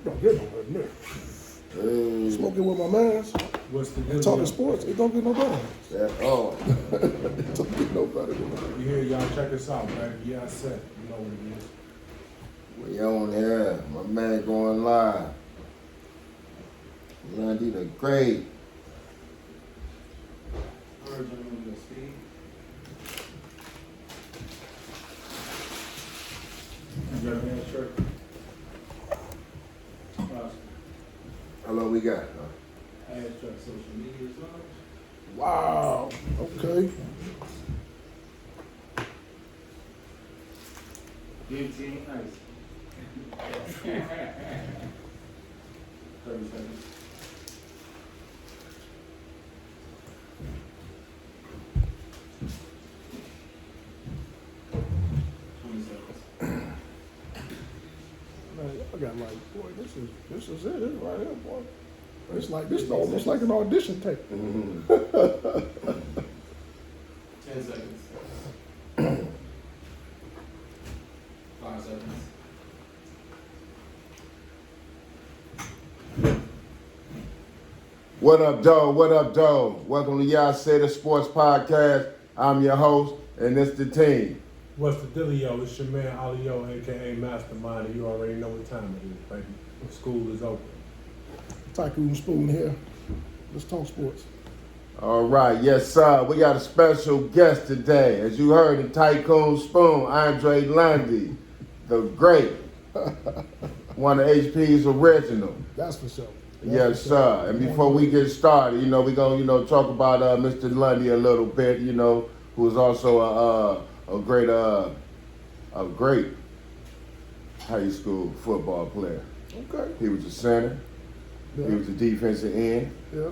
don't get no better than that. Smoking with my mans, What's the deal? talking sports, it don't get no better. That, It don't get no better than that. You hear y'all check us out, man. Yeah, I said, you know what it is. we on here. My man going live. Lundy the Great. You got a hand shirt? How long we got? Hashtag social media as well. Wow. Okay. Eugene Ice. 30 seconds. Man, I got like, boy, this is it. This is right here, boy. It's like this is almost like an audition tape. 10 seconds. 5 seconds. What up, dog? What up, dog? Welcome to Y'all Say the Sports Podcast. I'm your host, and it's the team. What's the dealio? It's your man Alio, aka Mastermind, and you already know what time it is, baby. School is open. Tycoon Spoon here. Let's talk sports. All right, yes, sir. We got a special guest today. As you heard in Tycoon Spoon, Andre Lundy, the great, one of HP's original. That's for sure. Yes, sir. And before we get started, we're going to, talk about Mr. Lundy a little bit, who is also a great high school football player. Okay. He was a center. Yeah. He was a defensive end. Yeah.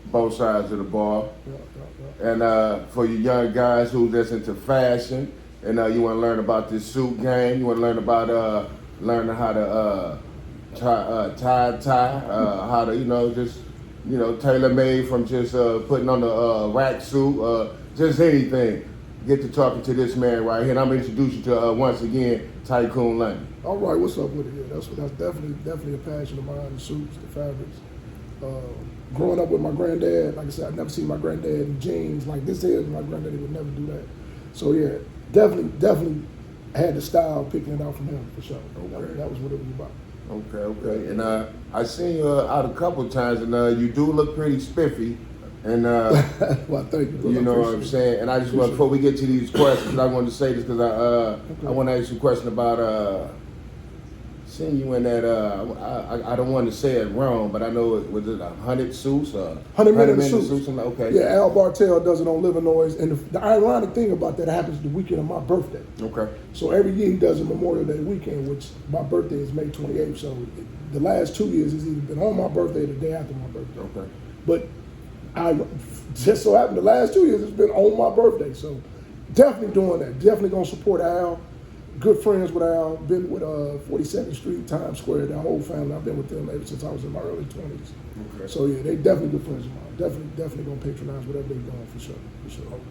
Both sides of the ball. Yeah. And for you young guys who just into fashion, and you want to learn about this suit game, you want to learn about learning how to tie, how to, tailor-made from just putting on the rack suit, just anything. Get to talking to this man right here, and I'm going to introduce you to, once again, Tycoon Lundy. All right, what's up with it? Yeah, that's definitely a passion of mine, the suits, the fabrics. Growing up with my granddad, like I said, I've never seen my granddad in jeans like this is. My granddaddy would never do that. So yeah, definitely had the style picking it out from him for sure. Okay. That was what it was about. Okay. And I seen you out a couple times, and you do look pretty spiffy. And well, thank you. you know what I'm saying. And I just want, before we get to these questions, I wanted to say this because I want to ask you a question about seeing you in that. I don't want to say it wrong, but I know was it 100 suits? 100 minute suits. Okay. Yeah, Al Bartel does it on Livernois, and the ironic thing about that happens the weekend of my birthday. Okay. So every year he does a Memorial Day weekend, which my birthday is May 28th. So the last 2 years has either been on my birthday or the day after my birthday. Okay. But I just so happened the last 2 years it's been on my birthday. So definitely doing that. Definitely gonna support Al. Good friends with Al. Been with 42nd Street, Times Square, the whole family. I've been with them ever since I was in my early 20s. Okay. So yeah, they definitely good friends of mine. Definitely gonna patronize whatever they're doing for sure.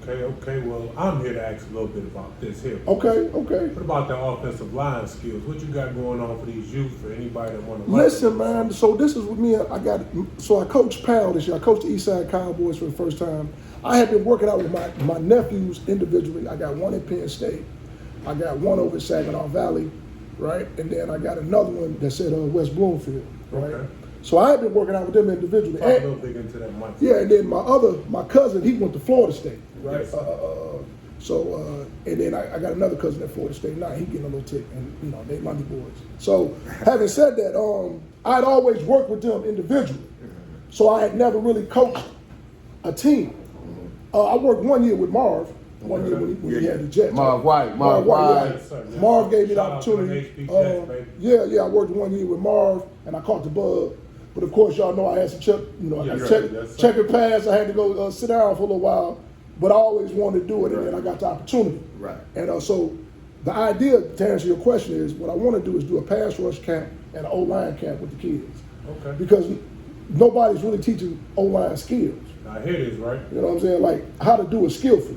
Okay. Well, I'm here to ask a little bit about this here. Okay. What about the offensive line skills? What you got going on for these youth, for anybody that want to Listen, man. So this is with me. I coached PAL this year. I coached the Eastside Cowboys for the first time. I had been working out with my nephews individually. I got one at Penn State. I got one over at Saginaw Valley, right? And then I got another one that's at West Bloomfield, right? Okay. So I had been working out with them individually. Talk a little bit into that, Mike. Yeah, and then my cousin, he went to Florida State, right? Yes. And then I got another cousin at Florida State. Now he getting a little tick, and they Lundy boys. So having said that, I'd always worked with them individually. So I had never really coached a team. I worked 1 year with Marv. 1 year when he had the Jets. Marv White. Yeah. Marv gave me the opportunity. I I worked 1 year with Marv, and I caught the bug. But of course, y'all know I had some check and pass. I had to go sit down for a little while, but I always wanted to do it, and then I got the opportunity. Right. And so the idea, to answer your question, is what I want to do is do a pass rush camp and an O-line camp with the kids. Okay. Because nobody's really teaching O-line skills. I hear this, right? You know what I'm saying? Like how to do it skillfully.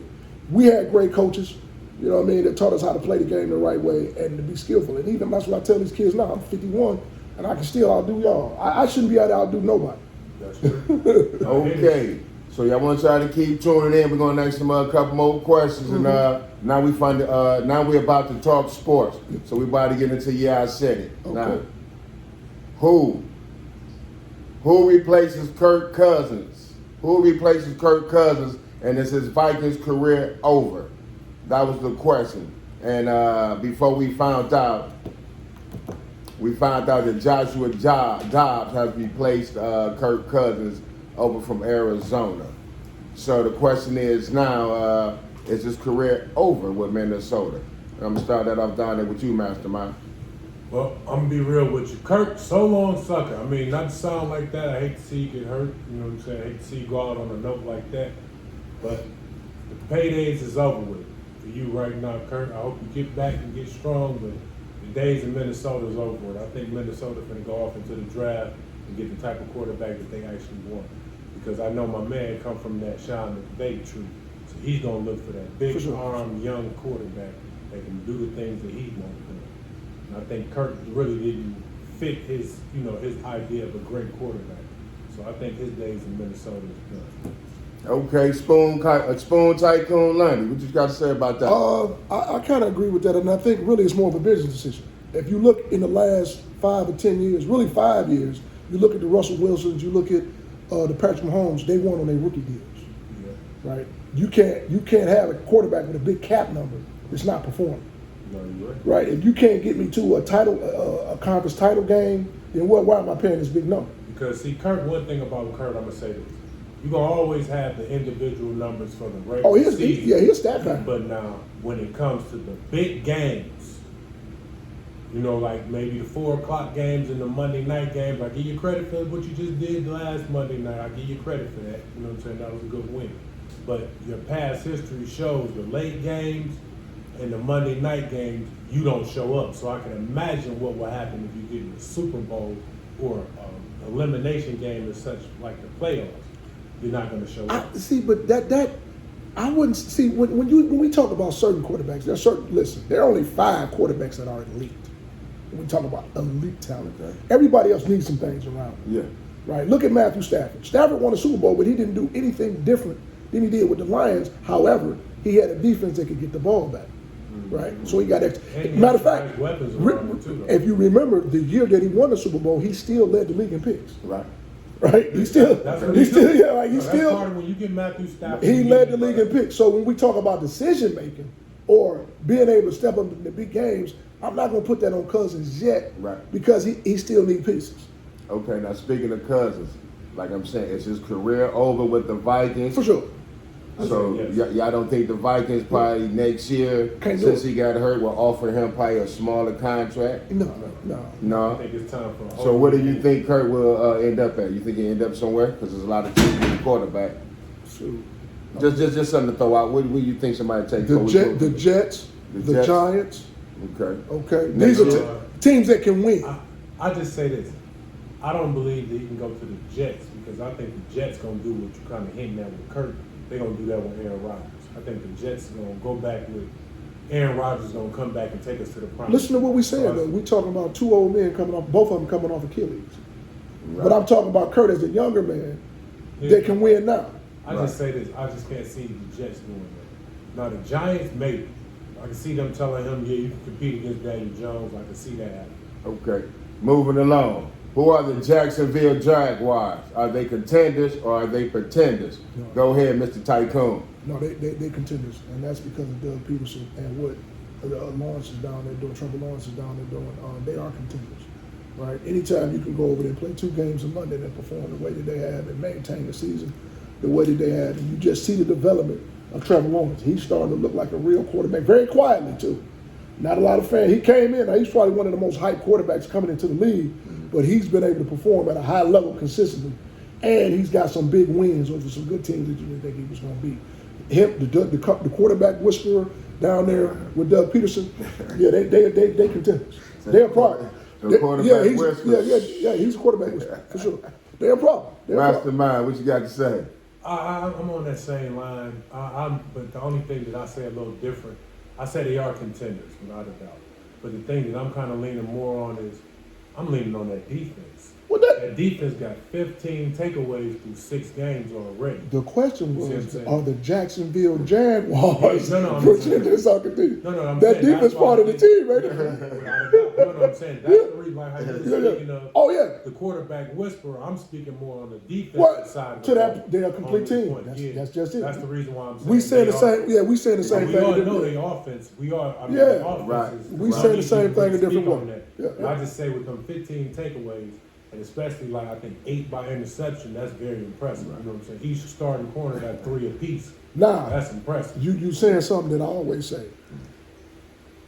We had great coaches, you know what I mean, that taught us how to play the game the right way and to be skillful. And even that's what I tell these kids now. I'm 51. and I can still outdo y'all. I shouldn't be able to outdo nobody. That's true. Okay, so y'all want y'all to keep tuning in. We're gonna ask them a couple more questions, and now we're about to talk sports. So we about to get into I said it. Okay. Now, who replaces Kirk Cousins? Who replaces Kirk Cousins, and is his Vikings career over? That was the question. And before we found out that Joshua Dobbs has replaced Kirk Cousins over from Arizona. So the question is now, is his career over with Minnesota? I'm gonna start that off down there with you, Mastermind. Well, I'm gonna be real with you. Kirk, so long sucker. I mean, not to sound like that. I hate to see you get hurt. You know what I'm saying? I hate to see you go out on a note like that. But the paydays is over with for you right now, Kirk. I hope you get back and get strong, but the days in Minnesota is over with. I think Minnesota's gonna go off into the draft and get the type of quarterback that they actually want. Because I know my man come from that Sean McVay tree. So he's gonna look for that big For sure. arm young quarterback that can do the things that he wants to do. And I think Kirk really didn't fit his idea of a great quarterback. So I think his days in Minnesota is done. Okay, Spoon Tycoon Lundy, what you got to say about that? I kind of agree with that, and I think really it's more of a business decision. If you look in the last 5 or 10 years, really 5 years, you look at the Russell Wilsons, you look at the Patrick Mahomes, they won on their rookie deals, Yeah. right? You can't have a quarterback with a big cap number that's not performing, No, you're right. right? If you can't get me to a conference title game, then why am I paying this big number? Because see, Kirk, one thing about Kirk, I'm gonna say this. You're gonna always have the individual numbers for the regular Oh, he's season. a stat back. But now, when it comes to the big games, like maybe the 4 o'clock games and the Monday night games, I give you credit for what you just did last Monday night. I give you credit for that. You know what I'm saying? That was a good win. But your past history shows the late games and the Monday night games, you don't show up. So I can imagine what will happen if you get in the Super Bowl or elimination game as such, like the playoffs. You're not going to show up. But that I wouldn't see when we talk about certain quarterbacks. There are only 5 quarterbacks that are elite. When we talk about elite talent, Okay. everybody else needs some things around him. Yeah. Right? Look at Matthew Stafford. Stafford won a Super Bowl, but he didn't do anything different than he did with the Lions. However, he had a defense that could get the ball back. Right? So he got extra. And he Matter of has fact, nice weapons around him too, though. if you remember the year that he won the Super Bowl, he still led the league in picks. Right. Right? He still That's what he still do. yeah, like he That's still part of when you get Matthew Stafford. he you led get the league in picks. So when we talk about decision making or being able to step up in the big games, I'm not going to put that on Cousins yet, Right. Because he still needs pieces. Okay, now speaking of Cousins, like I'm saying, is his career over with the Vikings? For sure. So Yes. y'all don't think the Vikings probably next year, Can't do since it. he got hurt, will offer him probably a smaller contract? No. I No. think it's time for a whole So where do you think Kurt will end up at? You think he'll end up somewhere? Because there's a lot of teams with a quarterback. Shoot. Just something to throw out. What do you think somebody take? The Jets, The the Jets. Giants. Okay. Okay, Next these are year. teams that can win. I just say this. I don't believe that he can go to the Jets because I think the Jets going to do what you kind of hinting at with Kirk. They're going to do that with Aaron Rodgers. I think the Jets are going to go back with Aaron Rodgers going to come back and take us to the prime. Listen to what we said, though. We talking about 2 old men coming off, both of them coming off Achilles. But I'm talking about Kurt as a younger man that can win now. I just say this. I just can't see the Jets doing that. Now, the Giants, maybe. I can see them telling him, yeah, you can compete against Daniel Jones. I can see that happening. Okay. Moving along. Who are the Jacksonville Jaguars? Are they contenders or are they pretenders? No. Go ahead, Mr. Tycoon. No, they contenders, and that's because of Doug Peterson and what Lawrence is down there doing. Trevor Lawrence is down there doing. They are contenders, right? Anytime you can go over there and play 2 games a Monday and perform the way that they have and maintain the season the way that they have, and you just see the development of Trevor Lawrence. He's starting to look like a real quarterback, very quietly too. Not a lot of fans. He came in. He's probably one of the most hyped quarterbacks coming into the league, but he's been able to perform at a high level consistently, and he's got some big wins over some good teams that you didn't think he was going to beat. Him, the quarterback whisperer down there with Doug Peterson, yeah, they contenders. They're a problem. The quarterback whisperer. He's a quarterback whisperer for sure. They're a problem. Mastermind, what you got to say? I'm on that same line. But the only thing that I say a little different, I say they are contenders, without a doubt. But the thing that I'm kind of leaning more on is I'm leaning on that defense. Well, that That defense got 15 takeaways through 6 games already. the question You see what I'm was, saying? are the Jacksonville Jaguars No, I'm pretending saying- soccer team? No, I'm that saying defense that's why part of I the think- team, right? No, I'm saying that's the reason, like how you were Yeah, speaking yeah. of Oh yeah. the quarterback whisperer. I'm speaking more on the defensive What? side. Of To the that- ball. they're a complete On this team. point, That's just it. That's the reason why I'm saying We saying they the same. are- Yeah, we saying the same We thing. all in know different- they offense. We are. I mean, Yeah. the offense Right. is- We I saying the need same you to thing in speak different on ways. that. Yeah, And yeah. I just say with them 15 takeaways, and especially like I think 8 by interception, that's very impressive. You know what I'm saying? Each starting corner got 3 apiece. Nah, That's impressive. you saying something that I always say.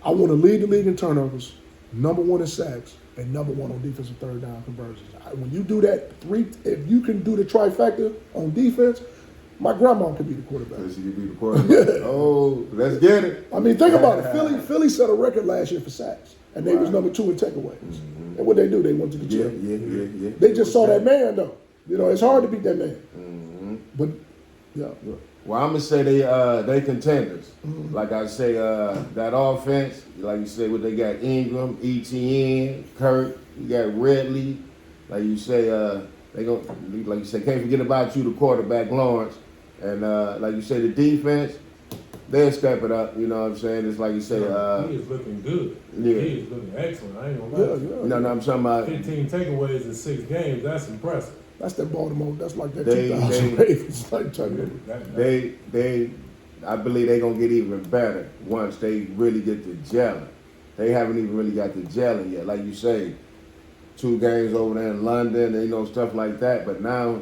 I want to lead the league in turnovers, number 1 in sacks, and number 1 on defensive third down conversions. When you do that, if you can do the trifecta on defense, my grandma could be the quarterback. Let's see you be the quarterback. Oh, let's get it. I mean, think about it. Philly set a record last year for sacks, and they was Right. number 2 in takeaways. And what they do, they went to the Yeah, championship. yeah. They just saw that man though. You know, it's hard to beat that man. But yeah, Well, I'm gonna say they contenders. Like I say, that offense, like you say, what they got Ingram, ETN, Kurt, you got Ridley. Like you say, they go like you say, can't forget about you, the quarterback Lawrence, and like you say, the defense, they'll step it up. You know what I'm saying? It's like you say, he is looking good. yeah. He is looking excellent. I ain't gonna yeah, lie. yeah. you know, I'm talking about 15 takeaways in 6 games. That's impressive. That's that Baltimore. That's like that They- 2000 Ravens. Like talking That- they I believe they're gonna get even better once they really get to gelling. They haven't even really got to gelling yet. Like you say, 2 games over there in London, you know, stuff like that. But now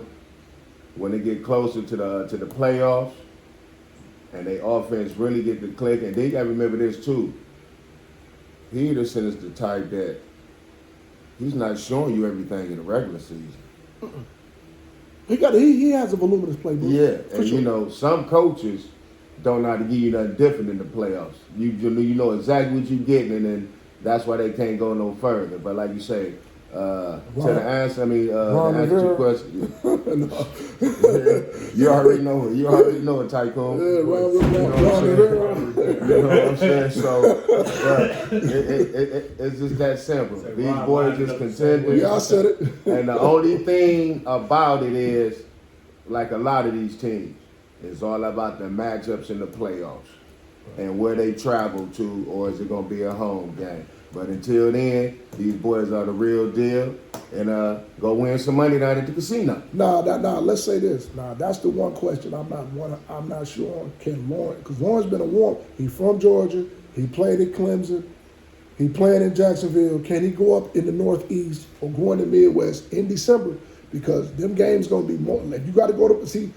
when they get closer to the playoffs and they offense really get to click, and they gotta remember this too. Peterson is the type that he's not showing you everything in the regular season. he has a voluminous playbook. Yeah, for and sure. you know, some coaches don't know how to give you nothing different in the playoffs. You know exactly what you're getting, and then that's why they can't go no further. But like you say, to the answer, I mean, Ron the answer to your Rivera. question, No. you already know it. You already know it, Tycoon. Yeah, Ron You know what I'm saying? Rivera. You know what I'm saying? So, it's just that simple. Say These Ron boys lined just up the same contenders. Yeah, I said it. And the only thing about it is, like a lot of these teams, it's all about the matchups in the playoffs and where they travel to, or is it going to be a home game? But until then, these boys are the real deal, and go win some money down at the casino. Nah. Let's say this. Nah, that's the one question I'm not sure on. Can Lawrence? Because Lawrence been a warm. He from Georgia. He played at Clemson. He playing in Jacksonville. Can he go up in the Northeast or go in the Midwest in December? Because them games gonna be more. Like you got to go to see.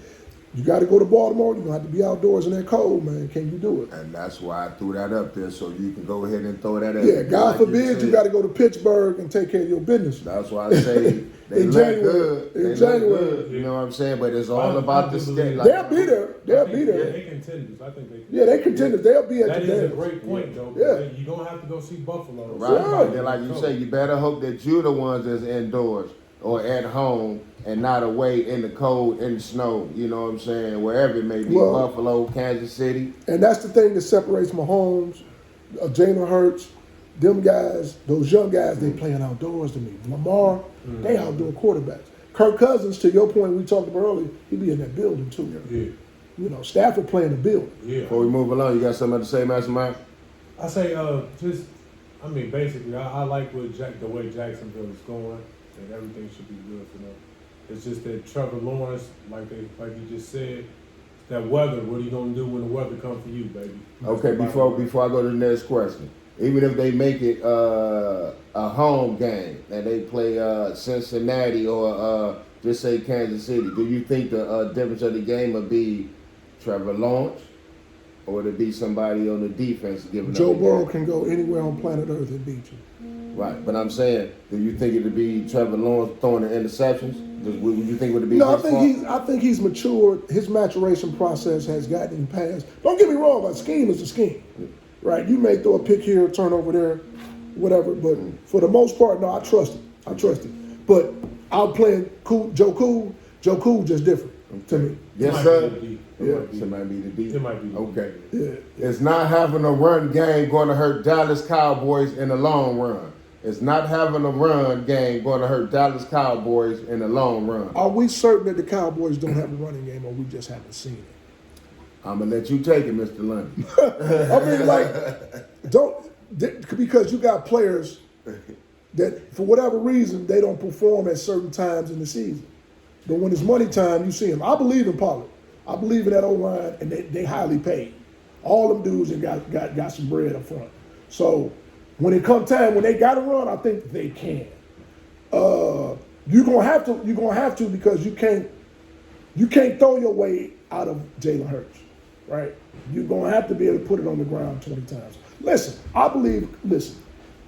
You got to go to Baltimore. You're gonna have to be outdoors in that cold, man. Can you do it? And that's why I threw that up there, so you can go ahead and throw that at Yeah. me. God Like forbid you said. got to go to Pittsburgh and take care of your business. That's why I say they In look January. good. In They look January. good. You know what I'm saying? But it's all I about do the believe state. that. They'll be there. They'll I think be there. They contenders. I think they. Yeah, they contenders. They'll be at That the is a dance. great point, though. Yeah. You don't have to go see Buffalo. Right. Yeah. Then like you say, you better hope that you're the ones that's indoors or at home and not away in the cold, in the snow, you know what I'm saying, wherever it may be, Well- Buffalo, Kansas City. And that's the thing that separates Mahomes, Jalen Hurts, them guys, those young guys, they playing outdoors to me. Lamar, they outdoor quarterbacks. Kirk Cousins, to your point we talked about earlier, he be in that building too. Yeah. You know, Stafford playing the building. Yeah. Before we move along, you got something to say, Master Mike? I say, I mean, basically, I like the way Jacksonville is going, and everything should be good for them. It's just that Trevor Lawrence, like you just said, that weather. What are you gonna do when the weather comes for you, baby? Okay, before I go to the next question, even if they make it a home game and they play Cincinnati or just say Kansas City, do you think the difference of the game would be Trevor Lawrence, or would it be somebody on the defense giving Joe up the Burrow game? can go anywhere on planet Earth and beat you. Right, but I'm saying, do you think it'd be Trevor Lawrence throwing the interceptions? Would you think it would be? No, I his think fault? he's matured. His maturation process has gotten him past. Don't get me wrong, a scheme is a scheme, right? You may throw a pick here, a turnover there, whatever. But for the most part, no, I trust him. But out playing Joe Cool just different to me. Yes, It might sir. be the D. Yeah. It might be the D. It might be the D. Okay. Yeah. Is not having a run game going to hurt Dallas Cowboys in the long run? Is not having a run game going to hurt Dallas Cowboys in the long run? Are we certain that the Cowboys don't have a running game, or we just haven't seen it? I'm gonna let you take it, Mr. London. I mean, because you got players that, for whatever reason, they don't perform at certain times in the season. But when it's money time, you see them. I believe in Pollard. I believe in that O-line, and they highly paid. All them dudes and got some bread up front. So when it come time, when they got to run, I think they can. You're gonna have to because you can't throw your way out of Jalen Hurts, right? You're gonna have to be able to put it on the ground 20 times. Listen, I believe. Listen,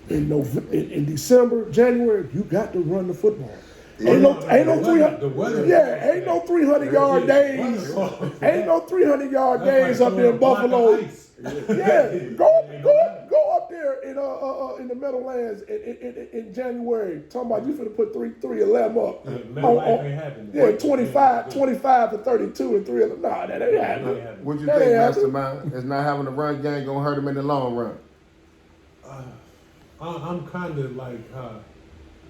in December, January, you got to run the football. Ain't no 300-yard days. Ain't no 300-yard days up there in Buffalo. Yeah, go up there in the Meadowlands in January. Talking about you finna put 311 up. Yeah, 25 to 32 and 311. Nah, that ain't happening. What you think, Mastermind? Is not having a run game gonna hurt him in the long run? I'm kind of like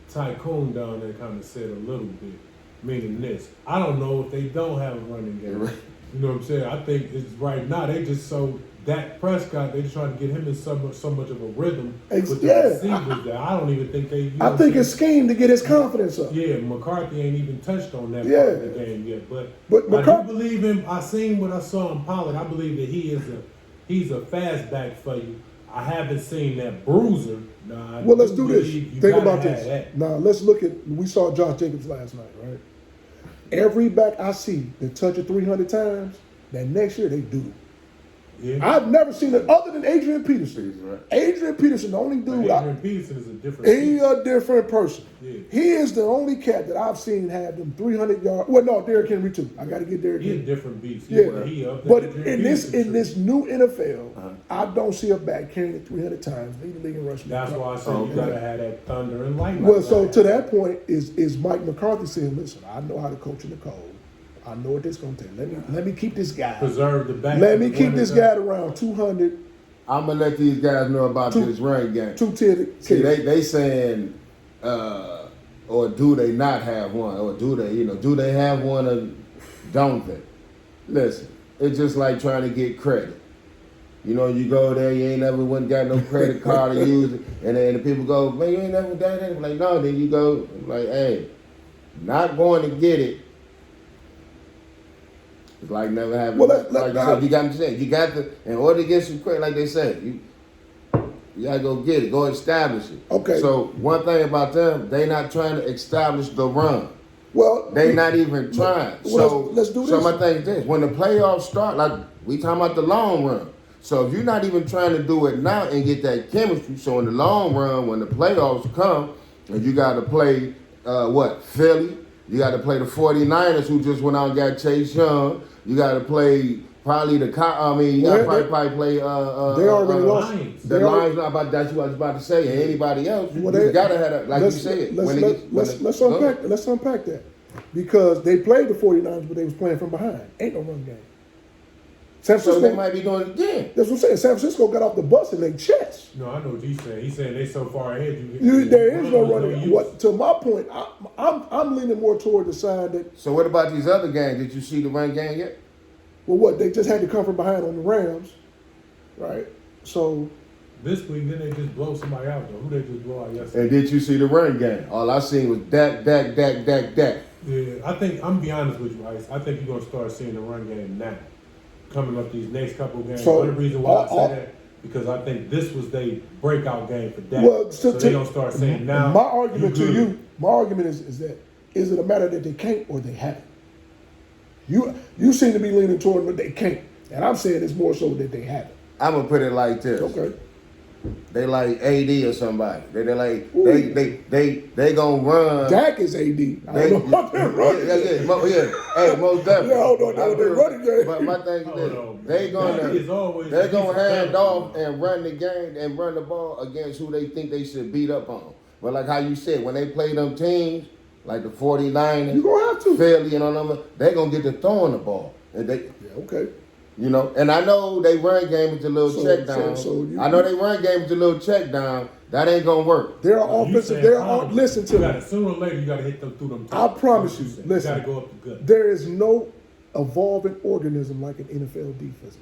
Tycoon down there kind of said a little bit, meaning this. I don't know if they don't have a running game. Right. You know what I'm saying? I think it's right now they just so Dak Prescott, they just trying to get him in so much of a rhythm with the receivers that I don't even think they. I think it's scheme to get his confidence up. Yeah, McCarthy ain't even touched on that part of the game yet. But I do believe him. I seen what I saw in Pollard. I believe that he's a fast back for you. I haven't seen that bruiser. Nah, well, let's do this. Think about this. That. Now, let's look at, we saw Josh Jacobs last night, right? Every back I see that touch it 300 times, that next year they do. Yeah. I've never seen it other than Adrian Peterson. Right. Adrian Peterson, the only dude. Adrian Peterson is a different. He's a different person. Yeah. He is the only cat that I've seen have them 300 yards. Well, no, Derrick Henry too. I got to get Derrick Henry. He's a different beast. But in this new NFL, I don't see a back carrying it 300 times. Lead the league in rushing. That's why I said you gotta have that thunder and lightning. Well, so to that point is Mike McCarthy saying, "Listen, I know how to coach in the cold. I know what this gonna take. Let me keep this guy. Preserve the back. Let me keep this guy around 200. I'm gonna let these guys know about this run game. 210. See, they saying, or do they not have one, or do they have one, or don't they? Listen, it's just like trying to get credit. You know, you go there, you ain't never went got no credit card to use it, and then the people go, man, you ain't never done that. Like, no, then you go, like, hey, not going to get it. It's like never having. Well, like you said, you got to say, you got to, in order to get some credit, like they said, you gotta go get it, go establish it. Okay. So one thing about them, they not trying to establish the run. Well, They not even trying. Well, So let's do this. So my thing is this: when the playoffs start, like we talking about the long run. So if you're not even trying to do it now and get that chemistry, so in the long run, when the playoffs come, and you got to play Philly, you got to play the 49ers who just went out and got Chase Young. You got to play probably you got to probably play. They already lost. The Lions. Not about that's what I was about to say. And anybody else, you got to have like you said. Let's unpack that because they played the 49ers, but they was playing from behind. Ain't no run game. San Francisco, so they might be doing it again. That's what I'm saying. San Francisco got off the bus in their chest. No, I know what he's saying. He's saying they so far ahead. There is no running. To my point, I'm leaning more toward the side that. So what about these other games? Did you see the run game yet? Well, what they just had to come from behind on the Rams, right? So this week, then they just blow somebody out though. Who they just blow out yesterday? And did you see the run game? All I seen was Dak. Yeah, I think I'm gonna be honest with you, Ice. I think you're gonna start seeing the run game now. Coming up these next couple of games. So, the reason why I say that because I think this was their breakout game for Dak. Well, so they don't start saying now. My argument is that is it a matter that they can't or they haven't? You seem to be leaning toward that they can't, and I'm saying it's more so that they haven't. I'm gonna put it like this. Okay. They like AD or somebody. They like they gonna run. Dak is AD. I don't know about that running. Hey, most definitely. Yeah, I don't know that running game. But my thing is this: they gonna hand off and run the game and run the ball against who they think they should beat up on. But like how you said, when they play them teams like the 49ers, you gonna have to Philly and all them, they gonna get to throwing the ball. And okay. You know, and I know they run game is a little check down. I know they run game is a little check down, That ain't gonna work. There are You offensive. saying There are. probably. Listen to You me. gotta, sooner or later, you got to hit them through them. I toes. promise That's what you. saying. Listen. You got to go up the gut. There is no evolving organism like an NFL defense.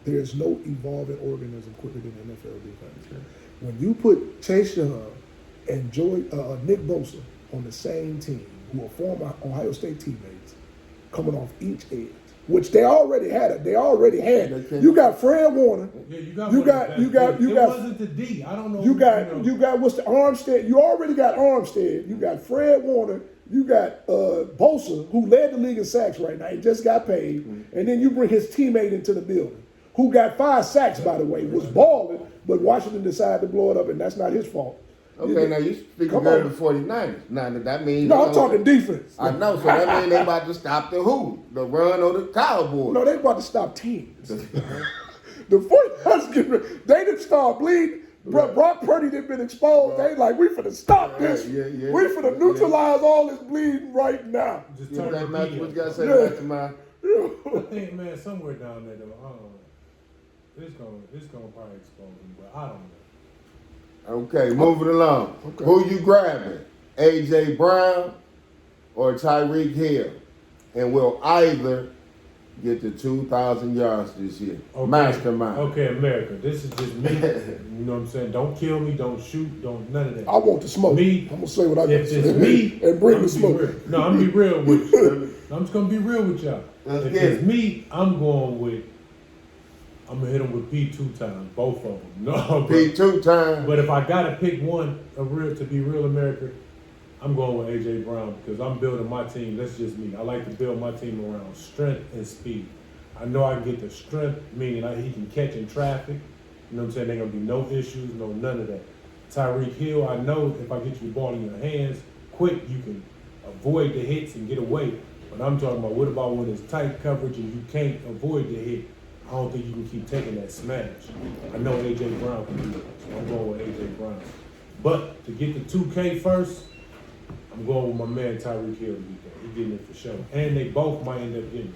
There is no evolving organism quicker than an NFL defense. When you put Chase Young and Nick Bosa on the same team, who are former Ohio State teammates, coming off each edge, which they already had. You got Fred Warner. Yeah, you got. You one of got. the You best got. dudes. You It got. wasn't the D. I don't know. You who, got. know. You got. What's the Armstead? You already got Armstead. You got Fred Warner. You got Bosa, who led the league in sacks right now. He just got paid, and then you bring his teammate into the building, who got 5 sacks, by the way, was balling, but Washington decided to blow it up, and that's not his fault. Okay, now you speaking Come good on. of the 49ers. Now that means No, I'm talking defense. I know, so that means they about to stop the who? The run or the Cowboys. No, they about to stop teams. The 49ers, they didn't start bleeding. Brock Purdy didn't been exposed. They like, we finna stop this. Yeah. We finna neutralize all this bleeding right now. Just Yeah, turn that the match, beat what you up. gotta say Yeah. back to my I think, man, somewhere down there, though, I don't know. It's gonna probably expose him, but I don't know. Okay, moving along. Okay. Who you grabbing? A.J. Brown or Tyreek Hill? And will either get to 2,000 yards this year? Okay. Mastermind. Okay, America. This is just me. You know what I'm saying? Don't kill me. Don't shoot. Don't none of that. I want the smoke. Me, I'm gonna say what I got If to it's say. me, And bring I'm the gonna be smoke. real. No, I'm gonna be real with you. I'm just gonna be real with y'all. Let's If get it's it. me, I'm going with. I'm gonna hit him with P 2 times, both of them. No, P two times. but if I gotta pick one, to be real America, I'm going with AJ Brown because I'm building my team. That's just me. I like to build my team around strength and speed. I know I can get the strength, meaning he can catch in traffic. You know what I'm saying? There gonna be no issues, none of that. Tyreek Hill, I know if I get you the ball in your hands quick, you can avoid the hits and get away. But I'm talking about what about when it's tight coverage and you can't avoid the hit? I don't think you can keep taking that smash. I know AJ Brown can do that, so I'm going with AJ Brown. But to get the 2K first, I'm going with my man Tyreek Hill to get that. He's getting it for sure. And they both might end up getting it.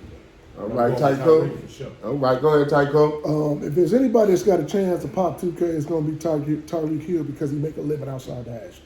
All I'm right, going with Tycho. Tyreek for sure. All right, go ahead, Tycho. If there's anybody that's got a chance to pop 2K, it's gonna be Tyreek Hill because he make a living outside the ashes.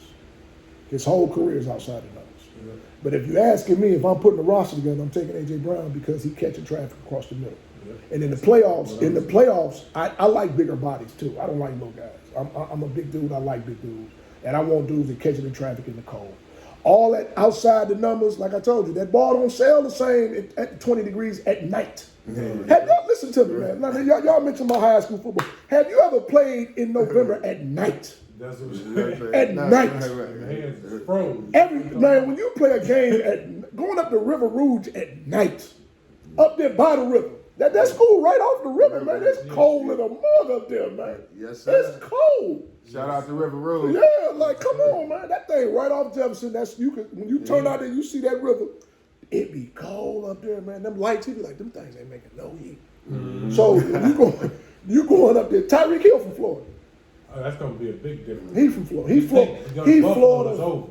His whole career is outside the numbers. Yeah. But if you're asking me if I'm putting the roster together, I'm taking AJ Brown because he catching traffic across the middle. Yeah. And in the playoffs, I like bigger bodies too. I don't like little guys. I'm a big dude. I like big dudes, and I want dudes that catching the traffic in the cold. All that outside the numbers, like I told you, that ball don't sell the same at 20 degrees at night. Have y'all listen to me, man? Now, y'all mentioned my high school football. Have you ever played in November at night? That's what I'm At night. Your hands is froze. Man, when you play a game going up the River Rouge at night, up there by the river. That's cool right off the river, man. It's cold in a mug up there, man. Yes, sir. It's cold. Shout out to River Road. Yeah, like come on, man. That thing right off Jefferson. When you turn out there, you see that river. It be cold up there, man. Them lights, you be like, them things ain't making no heat. So you going up there. Tyreek Hill from Florida. Oh, that's gonna be a big difference. He from Florida. He Buffalo's Florida. over.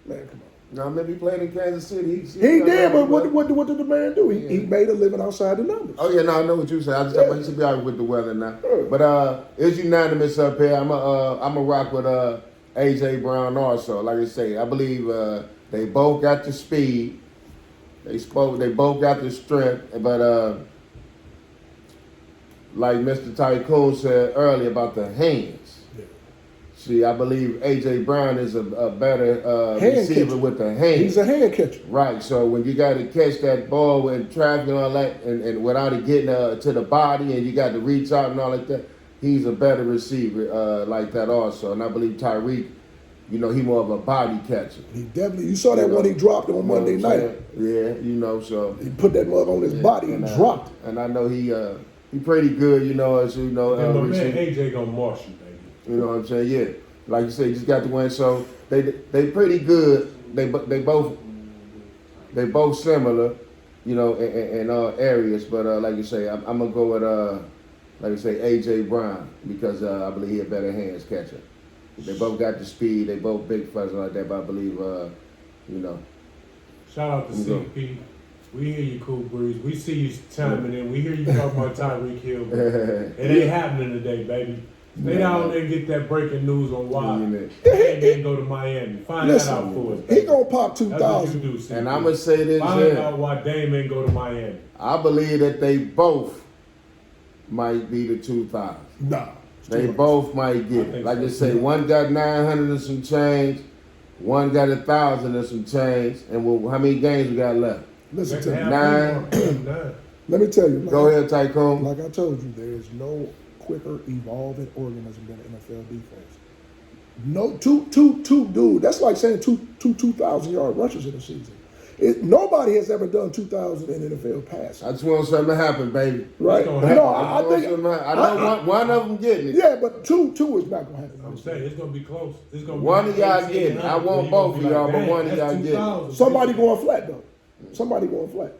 Man, come on. Now, maybe he played in Kansas City. He did, but what did the man do? He made a living outside the numbers. Oh, yeah, no, I know what you said. I just thought he should be out with the weather now. But it's unanimous up here. I'm a rock with A.J. Brown also. Like I say, I believe they both got the speed. They both got the strength. But like Mr. Tycoon said earlier about the hands. See, I believe A.J. Brown is a better receiver catcher. with the hands. He's a hand catcher. Right, so when you got to catch that ball in traffic and all that, and without it getting to the body, and you got to reach out and all like that, he's a better receiver like that also. And I believe Tyreek, he more of a body catcher. He definitely. You saw that one he dropped on Monday night. Yeah, so He put that mug on his body and dropped. And I know he pretty good, And my man receiver. AJ gonna march you, baby. You know what I'm saying? Yeah. Like you said, you just got to win. So they pretty good. They both similar, in all areas. But like you say, I'm gonna go with like you say, A.J. Brown because I believe he a better hands catcher. They both got the speed. They both big fuzz like that. But I believe Shout out to CP. We hear you, Cool Breeze. We see you chiming in. We hear you talking about Tyreek Hill. But it ain't happening today, baby. Stay down there and get that breaking news on why. Yeah. Dame didn't go to Miami. Find that out for us. He gonna pop That's what 2,000. you do, CP. And I'm gonna say this Find here. out why Dame ain't go to Miami. I believe that they both might be the 2,000. Nah. it's They too much. both might I get it. think Like so, I say, too. one got 900 and some change, one got 1,000 and some change. And how many games we got left? Listen to Second me. half, Nine. Let me tell you. Like, Go ahead, Tycoon. Like I told you, there is no quicker evolving organism than an NFL defense. No, two, dude. That's like saying two 2,000-yard rushes in a season. Nobody has ever done 2,000 in NFL passing. I just want something to happen, baby. Right? gonna No, happen. I think. I know one of them getting it. Yeah, but two is not gonna happen. I'm saying it's gonna be close. It's gonna One be of y'all 1800, get it. I want you both gonna of be y'all, but "Dang, one of that's y'all get it." 2,000." Somebody going flat though. Somebody going flat.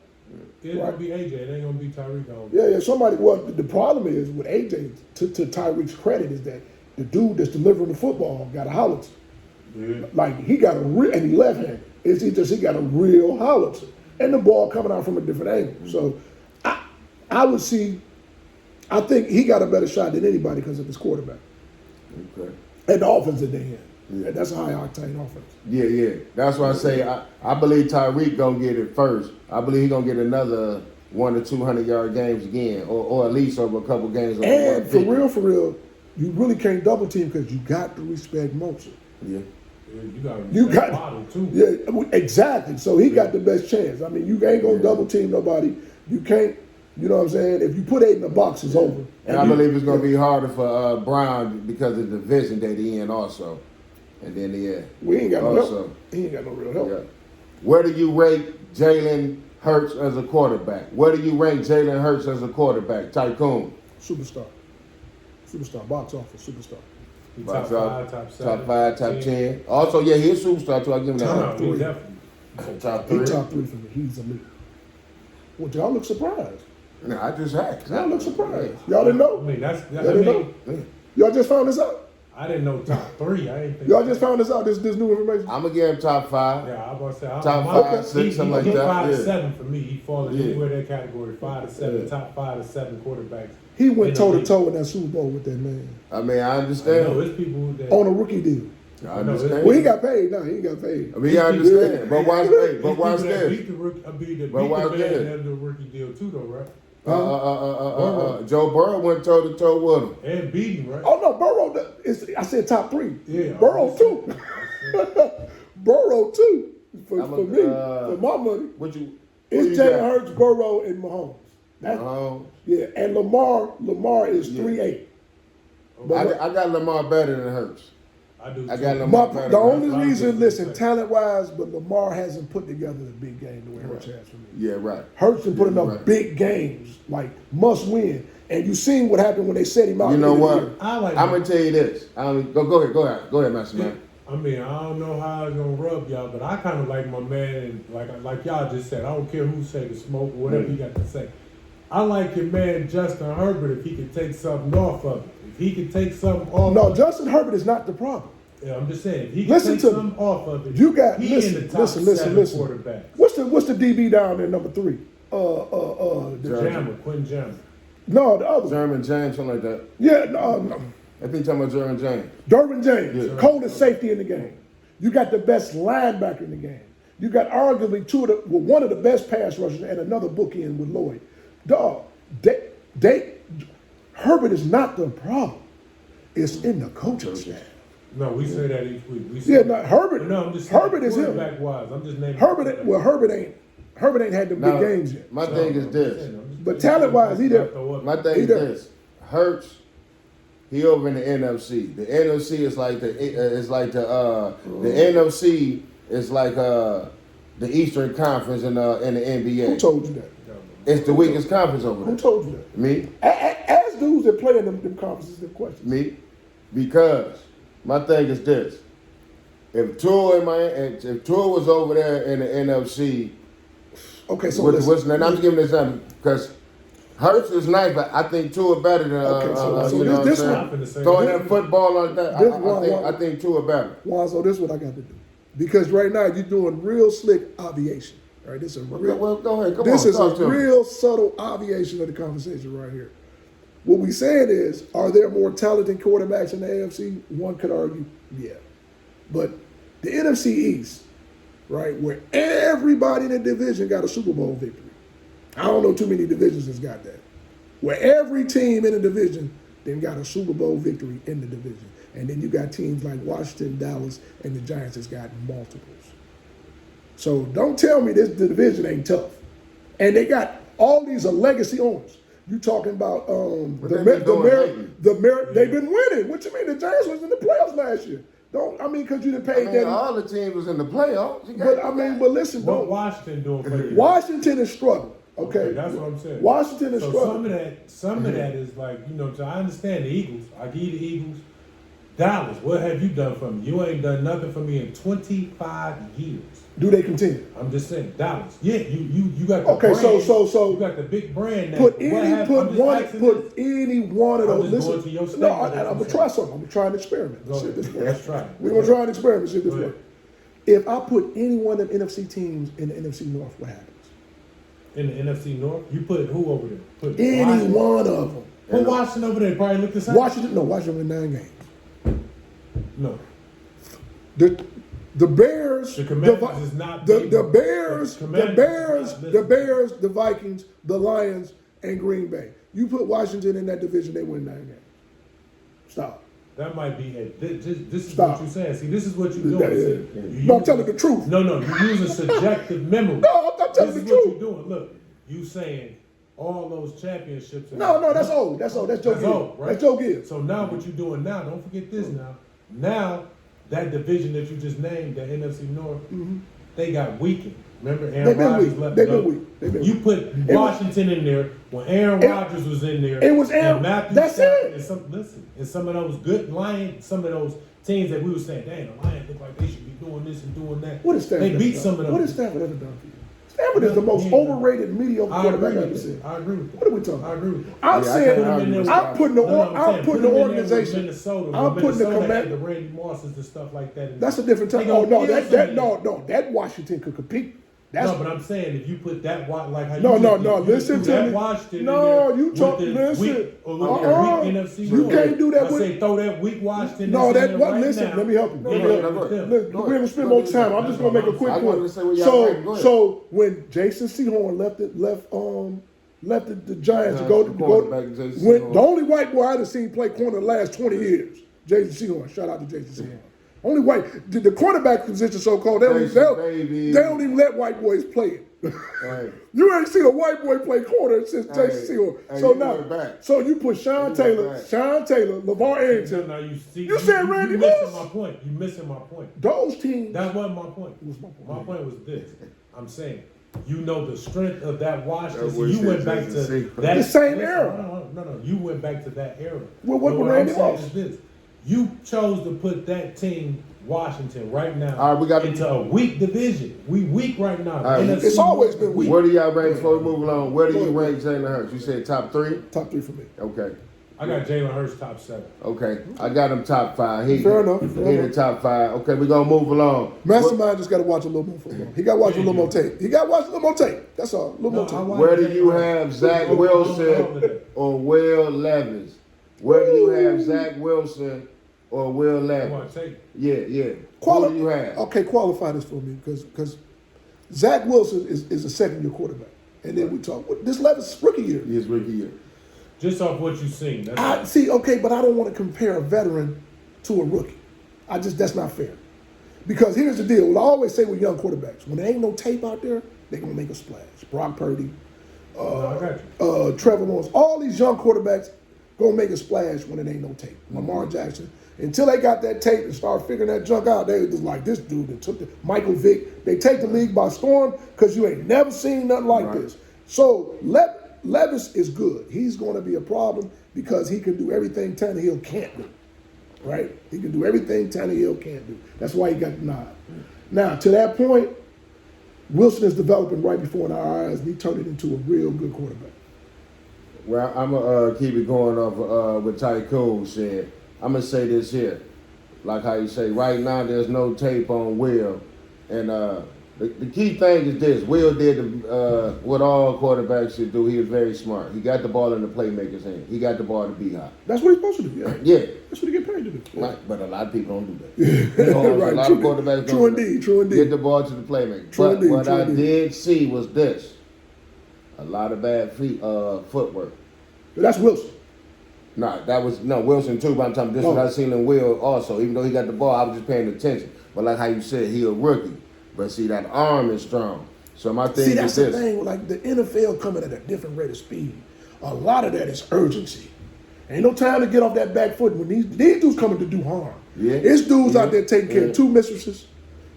It's right. gonna be AJ. It ain't gonna be Tyreek on. Yeah. Somebody. Well, the problem is with AJ. To Tyreek's credit is that the dude that's delivering the football got a howitzer. Yeah. Like he got a real, and he left-handed. He got a real howitzer, and the ball coming out from a different angle. So, I would see. I think he got a better shot than anybody because of his quarterback Okay. and the offense that they had. Yeah, that's a high octane offense. Yeah. That's why I say I believe Tyreek gonna get it first. I believe he gonna get another 100 or 200-yard games again, or at least over a couple games. Over And for 150. real, you really can't double team because you got to respect Mostert. Yeah. Yeah, You got Waddle too. Yeah, exactly. So he got the best chance. I mean, you ain't gonna double team nobody. You can't. You know what I'm saying? If you put 8 in the box, it's over. And I believe it's going to be harder for Brown because of the division that he in also. And then, We ain't got no Also. help. He ain't got no real help. yeah. Where do you rate Jalen Hurts as a quarterback? Where do you rank Jalen Hurts as a quarterback? Tycoon. Superstar. Box office superstar. He Box top office, 5, top 7, Top 5, top 10. Also, yeah, he's a superstar too. I give him Top that. three. He definitely. Top He 3. top 3 for me. He's elite. Well, y'all look surprised. No, I just asked. Y'all look surprised. Y'all didn't I know? mean, Y'all didn't know? Y'all just found this out? I didn't know top 3. I didn't think. Y'all just found this out, this new information? I'm going to give him top 5. Yeah, I was about to say. Top my- 5, 6, he something like he that. 5 to Yeah. 7 for me. He falls Yeah. anywhere that category. 5 to 7. Yeah. Top 5 to 7 quarterbacks. He went in the toe to league. toe in that Super Bowl with that man I mean, I I know understand. it's people that. on a rookie deal. I No, understand. Well, he got paid. No, he ain't got paid. I mean, I understand. But watch this. It's But watch people that this. beat the rookie, beat the But watch man this. that the rookie deal too, though, right? Joe Burrow went toe to toe with him. And beat him, right? Oh no, Burrow. I said top 3. Yeah, Burrow too. Burrow too. For I'm a- me, for my money, What you? who it's you Jalen got? Hurts, Burrow, and Mahomes. That's, yeah, and Lamar is 3-8. I got Lamar better than Hurts. I do. I too. got Lamar better. The than only Hurts. reason, listen, talent wise, but Lamar hasn't put together the big game the way Hurts has for me. Yeah, right. Hurts done put enough right. big games, like must win. And you seen what happened when they set him out. You know in the what? year. I like I'm gonna tell you this. Go ahead, Master Man. I mean, I don't know how it's gonna rub y'all, but I kind of like my man, and like y'all just said. I don't care who say the smoke or whatever he got to say. I like your man Justin Herbert if he could take something off of it. If he could take something off. No, Justin Herbert is not the problem. Yeah, I'm just saying. If he Listen could to take me. something off of it. You got he in the top listen. 7 quarterbacks. What's the DB down there, number 3? Jammer, Quentin Jammer. No, the other one. German James, something like that. Yeah, no. I think you're talking about German James. Derwin James, Yeah. coldest safety in the game. You got the best linebacker in the game. You got arguably one of the best pass rushers and another bookend with Lloyd. Dog, Herbert is not the problem. It's in the coaching staff. No, we say that each week. We say Yeah, no, Herbert. No, I'm just saying, Herbert is him. quarterback wise. I'm just naming. Herbert ain't had them Now, big games yet. my thing is this. But talent-wise, he there. My thing is Either- this. Hurts, he over in the NFC. The NFC is like the NFC is like the Eastern Conference in the Who NBA. told you that? It's the weakest conference over Who there. told you that? Me, Ask dudes that play in them conferences them questions. me, because my thing is this. If Tua was over there in the NFC, Okay, so what's and I'm just giving this example because Hurts is nice, but I think Tua better than Okay, so you know this what one- I'm saying? Throwing that football like that. This I one- think Tua better. Lonzo, this is what I got to do. Because right now you're doing real slick obviation. All right, this is a real, Well, go ahead. Come this on. is Talk a to me. real subtle obviation of the conversation right here. What we saying is, are there more talented quarterbacks in the AFC? One could argue, yeah. But the NFC East, right, where everybody in the division got a Super Bowl victory. I don't know too many divisions that's got that. Where every team in the division then got a Super Bowl victory in the division. And then you got teams like Washington, Dallas, and the Giants that's got multiples. So don't tell me the division ain't tough. And they got all these legacy owners. You talking about they've been winning. What you mean? The Giants was in the playoffs last year. Because you didn't pay them. All the teams was in the playoffs. But listen, what Washington doing for you? Washington is struggling. Okay, that's what I'm saying. Washington is so struggling. Some of that is like, so I understand the Eagles. I give you the Eagles. Dallas, what have you done for me? You ain't done nothing for me in 25 years. Do they continue? I'm just saying, Dallas. Yeah, you got the okay. brand. So you got the big brand. Now. Put any one of those. Listen, I'm gonna try something. I'm gonna try an experiment. Let's try. We're gonna try an experiment. See if this works. If I put any one of the NFC teams in the NFC North, what happens? In the NFC North, you put who over there? Put any Washington. One of them. Put Washington over there. Probably look the same. Washington win 9 games. No. The Bears, the Commanders is not the Bears, the Vikings, the Lions, and Green Bay. You put Washington in that division, they win 9 games. Stop. That might be it. This is Stop. what you're saying. See, this is what you're doing. No, I'm telling the truth. No, you're using subjective memory. No, I'm not telling the truth. This is what you're doing. Look, you saying all those championships. No, that's old. That's old. That's Joe Gibbs. Old, right? That's Joe Gibbs. So now what you're doing now, don't forget this now. Now, that division that you just named, the NFC North, they got weakened. Remember, Aaron Rodgers left. They've been weak. You put Washington in there when Aaron Rodgers was in there. It was Aaron. And Matthew That's Stafford it. And some of those good Lions, some of those teams that we were saying, dang, the Lions look like they should be doing this and doing that. What is Stafford? They beat some of them. What has Stafford ever done for you? Stafford is the most overrated, mediocre quarterback I've ever seen. I agree with that. What are we talking about? I agree with that. I'm saying I'm putting the organization. Minnesota, I'm putting the command. The Randy Mosses and stuff like that. That's a different time. Oh no, that Washington could compete. No, but I'm saying if you put that like how listen to me. Washington listen. NFC you can't do that. I say throw that weak Washington. No, that what? Right listen, now. let me help you. Look, we're gonna spend more time. I'm just gonna make a quick point. So when Jason Sehorn left the Giants to go the only white boy I've seen play corner the last 20 years, Jason Sehorn. Shout out to Jason Sehorn. Only white, the quarterback position, so-called, they don't even let white boys play it. Right. You ain't seen a white boy play corner since Jason Sehorn. So you put Sean Taylor, LeVar Arrington. Now you said Randy Moss. You missing my point. Those teams. That wasn't my point. My point was this. I'm saying, you know the strength of that Washington. So you went back to that. The same era. No. You went back to that era. Well, what with Randy Moss? You chose to put that team, Washington, right now into a weak division. We weak right now. It's always been weak. Where do y'all rank, before we move along, where do you rank Jalen Hurts? You said top 3? Top 3 for me. Okay. I got Jalen Hurts top 7. Okay. I got him top 5. Fair enough. He in the top 5. Okay, we're going to move along. Mastermind just got to watch a little more football. He got to watch a little more tape. That's all. A little more tape. Where do you have Zach Wilson or Will Levis? Where do you have Zach Wilson or Will Levis? Yeah. Who do you have? Okay, qualify this for me because Zach Wilson is a second-year quarterback. And then we talk, this Levis is rookie year. His rookie year. Just off what you've seen. But I don't want to compare a veteran to a rookie. That's not fair. Because here's the deal. I always say with young quarterbacks, when there ain't no tape out there, they're going to make a splash. Brock Purdy, Trevor Lawrence, all these young quarterbacks going to make a splash when it ain't no tape. Lamar Jackson. Until they got that tape and started figuring that junk out, they was just like, this dude that took Michael Vick. They take the league by storm because you ain't never seen nothing like this. So Levis is good. He's going to be a problem because he can do everything Tannehill can't do, right? He can do everything Tannehill can't do. That's why he got the nod. Now, to that point, Wilson is developing right before our eyes, and he turned it into a real good quarterback. Well, I'm going to keep it going off what Tycoon said. I'm going to say this here. Like how you say, right now there's no tape on Will. And The key thing is this: Will did what all quarterbacks should do. He was very smart. He got the ball in the playmaker's hand. He got the ball to be hot. That's what he's supposed to do. Yeah. Yeah. That's what he get paid to do. Yeah. Right, but a lot of people don't do that. You know, Right, a lot true of quarterbacks true don't do indeed, that. true indeed. Get the ball to the playmaker. True But indeed, what true I indeed. did see was this: a lot of bad footwork. But that's Wilson. Nah, that was Wilson too. But I'm talking this Oh. what I seen in Will also. Even though he got the ball, I was just paying attention. But like how you said, he a rookie. But see, that arm is strong. So my thing See, is that's the this. thing. Like the NFL coming at a different rate of speed. A lot of that is urgency. Ain't no time to get off that back foot when these dudes coming to do harm. Yeah. It's dudes out there taking care of two mistresses.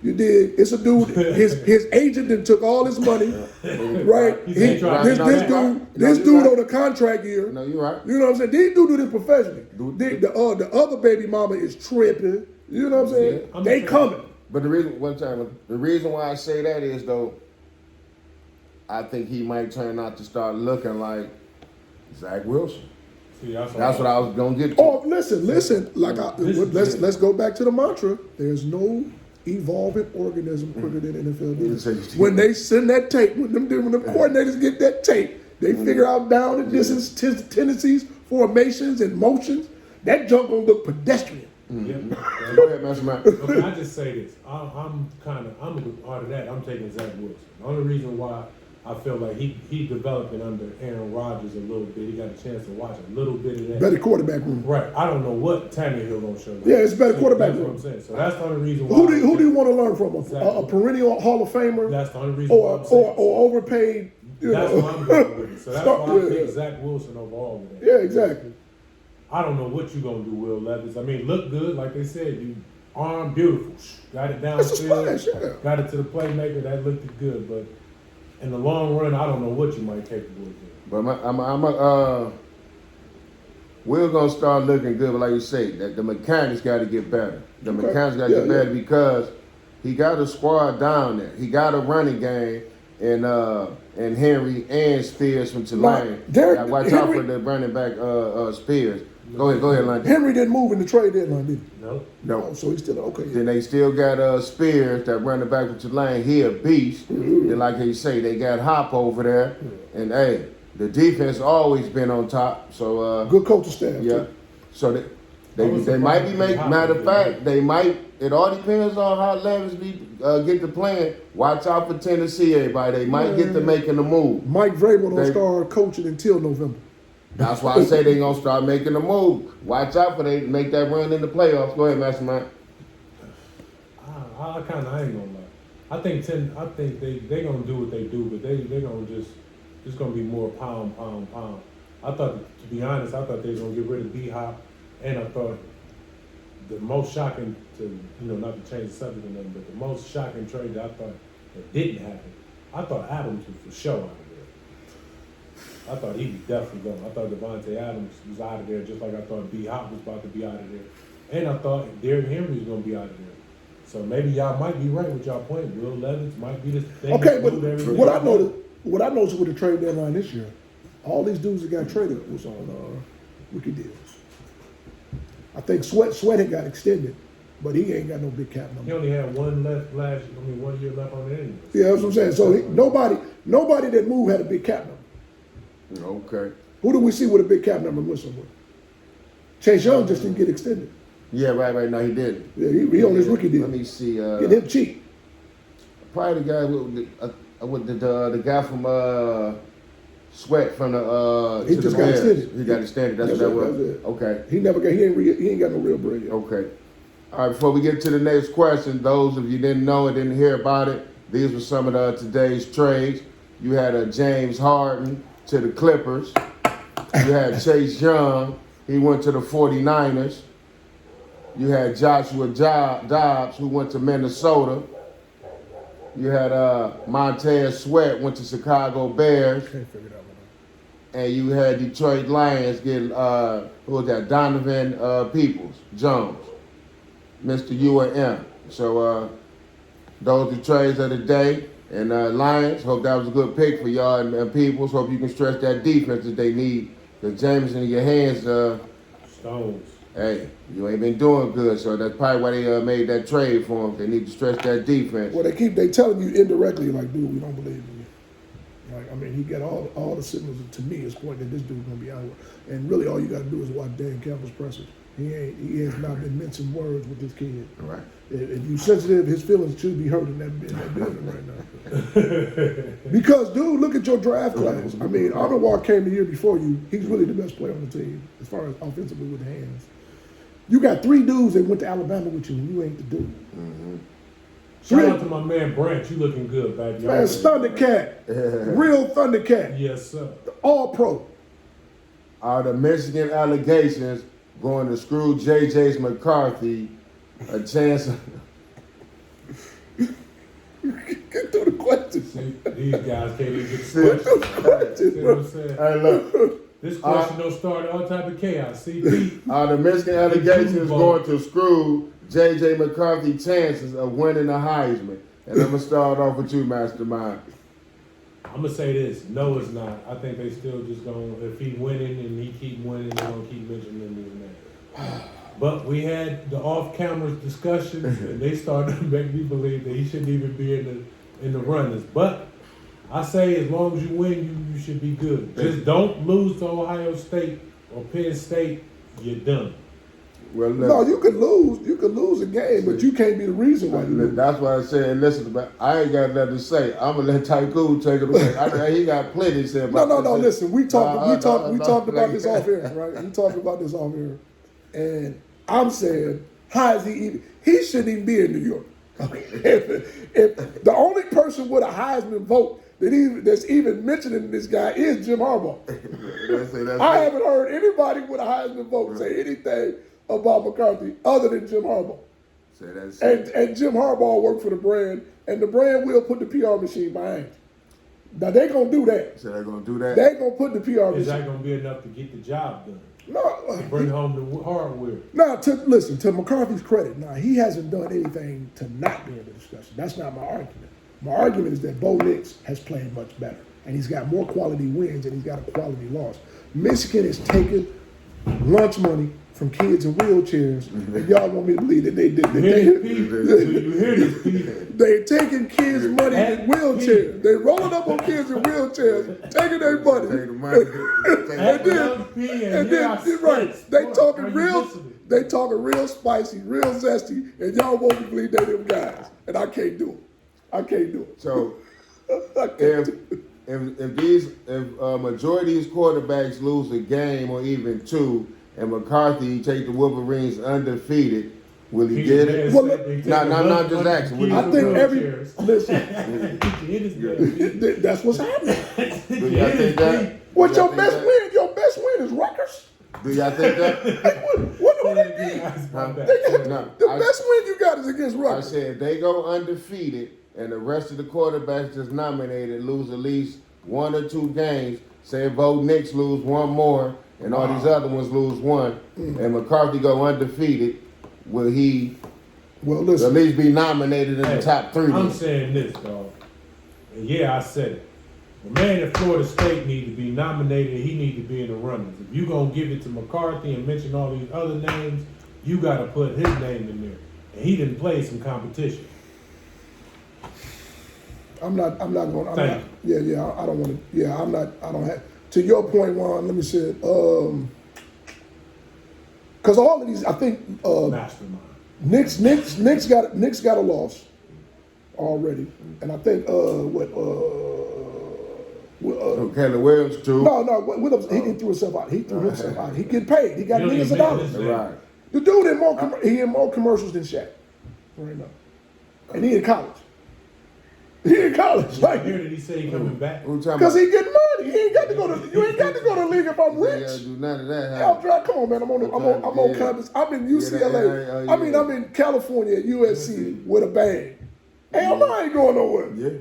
You dig? It's a dude. His agent then took all his money, right? He said try to This get dude, on this No, dude you're right. on a contract year. No, you're right. You know what I'm saying? These dudes do this professionally. Do- The other baby mama is tripping. You know what I'm saying? I'm They saying- coming. But the reason why I say that is though, I think he might turn out to start looking like Zach Wilson. See, that's That's what I was gonna get to. Oh, listen. Like, let's go back to the mantra. There's no evolving organism quicker than NFL defense. When they send that tape, when them coordinators get that tape, they figure out down and distance tendencies, formations, and motions. That junk gonna look pedestrian. Yep. Go ahead, Master Man. Okay, I just say this. I'm a good part of that. I'm taking Zach Wilson. The only reason why I feel like he developing under Aaron Rodgers a little bit. He got a chance to watch a little bit of that. Better quarterback room. Right. I don't know what Tannehill gonna show. Yeah, it's better quarterback That's what room. I'm saying. So that's the only reason why. Who do you want to learn from? A Exactly. perennial Hall of Famer, That's the only reason why or I'm saying. overpaid? You That's know. what I'm going with. So that's Stop- why I yeah. pick Zach Wilson over all of that. Yeah, exactly. I don't know what you gonna do, Will Levis. I mean, look good, like they said. You arm beautiful, got it That's a downfield, splash, yeah. got it to the playmaker. That looked good, but in the long run, I don't know what you might capable of doing. But we're gonna start looking good, but like you say, that the mechanics got to get better. The Okay. mechanics got to Yeah, get better because he got a squad down there. He got a running game and Henry and Spears from Tulane. Derek- Now, watch out Henry- for the running back Spears. Go ahead, London. Henry didn't move in the trade deadline, did he? No, No. Oh, so he's still okay. Then they still got Spears, that running back from Tulane. He a beast. And like they say, they got Hop over there. And hey, the defense always been on top. So Good coaching staff. yeah. too. So I they was might be surprised making. Hop Matter was of there. fact, they might. It all depends on how Levis get to playing. Watch out for Tennessee, everybody. They might get to making a move. Mike Vrabel don't They- start coaching until November. That's why I say they gonna start making a move. Watch out for they make that run in the playoffs. Go ahead, Mastermind. I kind of ain't gonna lie. I think they gonna do what they do, but they gonna just gonna be more pound. I thought, to be honest, I thought they was gonna get rid of D Hop, and I thought the most shocking not to change the subject or nothing, but the most shocking trade that I thought that didn't happen. I thought Adams was for sure out of there. I thought he was definitely going. I thought Devontae Adams was out of there, just like I thought D Hop was about to be out of there, and I thought Derrick Henry was gonna be out of there. So maybe y'all might be right with y'all point. Will Levis might be the thing. Okay, to but move everything. what I noticed with the trade deadline this year, all these dudes that got traded was on rookie deals. I think Sweat had got extended, but he ain't got no big cap He number. only had 1 year left on it anyway. Yeah, that's what I'm saying. So nobody that moved had a big cap number. Okay. Who do we see with a big cap number went somewhere? Chase Young just didn't get extended. Yeah, right now he did. Yeah, he on his rookie deal. Let me see. Get him cheap. Probably the guy with the guy from Sweat from the He to just the got Bears. extended. He got extended. That's That's what that it, was. that's it. Okay. He ain't got no real bread yet. Okay. All right, before we get to the next question, those of you didn't know and didn't hear about it, these were some of today's trades. You had James Harden to the Clippers. You had Chase Young. He went to the 49ers. You had Joshua Dobbs, who went to Minnesota. You had Montez Sweat, went to Chicago Bears. Can't figure that one And you had Detroit Lions get, who was that? Donovan Jones, Mr. UAM. So those are trades of the day. And Lions, hope that was a good pick for y'all and Peoples. Hope you can stretch that defense that they need. Because James in your hands, Stones. hey, you ain't been doing good. So that's probably why they made that trade for him. They need to stretch that defense. Well, they telling you indirectly, like, dude, we don't believe in you. Like, I mean, he got all the signals to me is pointing that this dude's gonna be out. And really, all you got to do is watch Dan Campbell's pressers. He has not been mincing words with this kid. Right. If you sensitive, his feelings should be hurt in that building right now. Because, dude, look at your draft class. I mean, Arnold came the year before you. He's really the best player on the team as far as offensively with hands. You got 3 dudes that went to Alabama with you, and you ain't the dude. Mm-hmm. Shout out to my man Branch. You looking good, baby. Man, Thundercat. Real Thundercat. Yes, sir. All pro. Are the Michigan allegations going to screw J.J. McCarthy a chance? Get through the questions. See, these guys can't even get See, the questions. Questions, See what bro. I'm saying? Hey, look. This question don't start all type of chaos. See, Pete? Are the Michigan allegations going to screw J.J. McCarthy's chances of winning the Heisman? And I'm going to start off with you, Mastermind. I'm gonna say this. No, it's not. I think they still just gonna, if he winning and he keep winning, they're gonna keep mentioning his name. But we had the off-camera discussions, and they started to make me believe that he shouldn't even be in the runners. But I say, as long as you win, you should be good. Just don't lose to Ohio State or Penn State. You're done. Well, No, you could lose. You could lose a game, but you can't be the reason why you lose. that's why I said, listen, I ain't got nothing to say. I'm going to let Tycoon take it away. He got plenty to say about No, this. listen. We talked about like- this off air, right? We talked about this off air, and I'm saying, how is he even? He shouldn't even be in New York. If the only person with a Heisman vote that's even mentioning this guy is Jim Harbaugh. That's I it. haven't heard anybody with a Heisman vote say anything about McCarthy other than Jim Harbaugh. Say that's it. And Jim Harbaugh worked for the brand, and the brand will put the PR machine behind. Now they gonna do that. So they're going to do that? They gonna put the PR Is that machine. gonna be enough to get the job done? No, Bring home the hardware. now listen to McCarthy's credit. Now he hasn't done anything to not be in the discussion. That's not my argument. My argument is that Bo Nix has played much better, and he's got more quality wins, and he's got a quality loss. Michigan is taking lunch money from kids in wheelchairs, and y'all want me to believe that they did. You hear this, Pete? Do you hear this, Pete? They taking kids' money in wheelchairs. They rolling up on kids in wheelchairs, taking their money. Take the money. And then, right, they talking real spicy, real zesty, and y'all won't believe they them guys. And I can't do it. I can't do it. So I can't do it. if a majority of these quarterbacks lose a game or even 2, and McCarthy take the Wolverines undefeated, will he get it? Well, No, just asking. I think listen, Listen. that's what's happening. Do y'all think that? What's Do your y'all best think win? Your best win is Rutgers. that? Do y'all think that? What do they mean? No, The best win you got is against I Rutgers. said if they go undefeated and the rest of the quarterbacks that's nominated lose at least 1 or 2 games, say Bo Nix lose 1 more and all these other ones lose 1, and McCarthy go undefeated, will he Well, at listen. least be nominated in the top 3? I'm saying this, dog. And yeah, I said it. The man at Florida State need to be nominated. He need to be in the runners. If you gonna give it to McCarthy and mention all these other names, you got to put his name in there. And he didn't play some competition. I'm not going. Thank Yeah. I don't want to. Yeah, I'm not. I don't have. To your point, Juan. Let me say it. Because all of these, I think, Mastermind. Knicks got a loss already, and I think Caleb Williams too. No, Williams, he threw himself out. He threw himself out. He get paid. He got You don't millions of even dollars. make this Right. The dude in more commercials than Shaq right now, and he in college. He in college, I like hear that he said he coming back. Who talking because about? he getting money. He ain't got to go to. You ain't got to go to the league if I'm You ain't rich. gotta do none of that. Yeah, I'm trying. Come on, man. I'm on Yeah. campus. I'm in UCLA. Yeah. I'm in California at USC with a bag. Hell no, I ain't going nowhere. Yeah.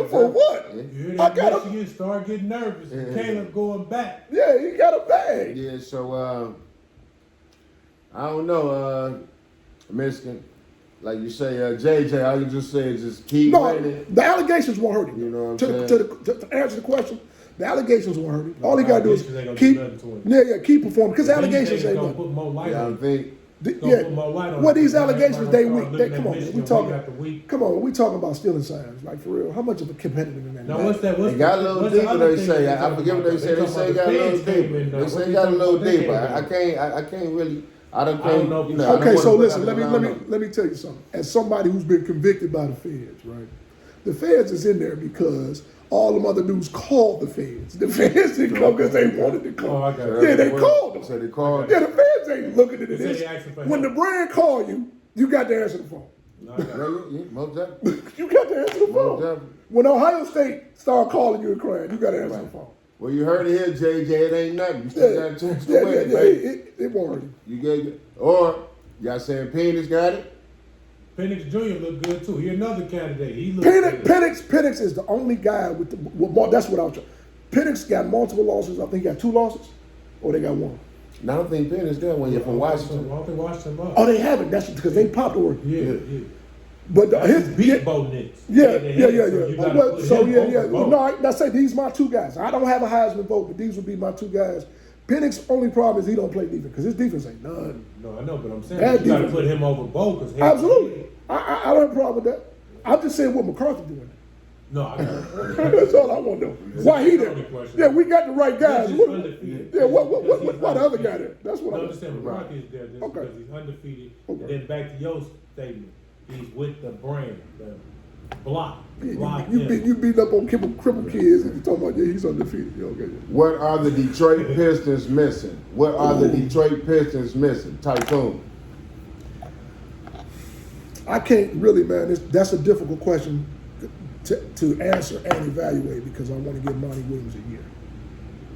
For what? Yeah. You hear I that got Michigan start getting nervous. Yeah. Caleb going back. Yeah, he got a bag. Yeah, so I don't know, Michigan. Like you say, JJ, all you just say is just keep No, winning. the allegations won't hurt him. You know what I'm to saying? answer the question, The allegations won't hurt him. All he got to do Allegations ain't is gonna keep, do nothing to him. keep performing. Because These allegations niggas ain't gonna nothing. put more light Yeah, I on it. think Gonna put more light on Well, it. these Now allegations, everybody they gonna weak. start They, looking come at on, man. Michigan We talking. week after week. Come on, we talking about stealing signs. Like for real, how much of a competitive in that? Now what's that? What's it got a little what's the deeper. other They thing say. they I talking forget what about? they say. They talking say it about got a the little feds came deeper. in, They what say it they got a talking little about they deeper. came in? I can't really. I don't I don't know. You know, I Okay, don't so wanna- listen, I don't know. let me tell you something. As somebody who's been convicted by the feds, right? The feds is in there because all them other dudes called the feds. The feds didn't come because they wanted to come. Oh, I got it. Yeah, they called them. So they called. Yeah, the feds ain't looking at They say this. they asking for When the help. brand call you, you got to answer the phone. No, I got it. Yeah, most definitely. You got to answer the Most phone. definitely. When Ohio State start calling you and crying, you got to answer the phone. Well, you heard it here, JJ. It ain't nothing. You still got a chance to Yeah, win, yeah, baby. it won't hurt you. You get it. Or y'all saying Penix got it? Penix Jr. looked good too. He another candidate. He looked good. Penix is the only guy with the. Well, that's what I'll try. Penix got multiple losses. I think he got 2 losses, or they got 1. Now, I don't think Penix got one. You're from I Washington. don't think Washington lost. Oh, they haven't. That's because they popular. Yeah. But His his beat Bo Nix. Yeah. So you gotta Well, put so him yeah. over Bo. No, I say these my 2 guys. I don't have a Heisman vote, but these would be my 2 guys. Penix's only problem is he don't play defense because his defense ain't none. No, I know, but I'm saying Bad you got to defense. put him over Bo because Absolutely. I don't have a problem with that. I'm just saying what McCarthy doing. No, I got it. That's all I want to know. Why he there? Question. Yeah, we got the right guys. He's What, undefeated. yeah, why the other undefeated. guy there? That's what No, I I'm just saying McCarthy is there just Okay. because he's undefeated. Okay. And then back to your statement, he's with the brand, the block. You in. beat up on crippled kids and you talking about he's undefeated. Yeah, okay. What are the Detroit Pistons missing? What are the Detroit Pistons missing? Tycoon. I can't really, man. That's a difficult question to answer and evaluate because I want to give Monty Williams a year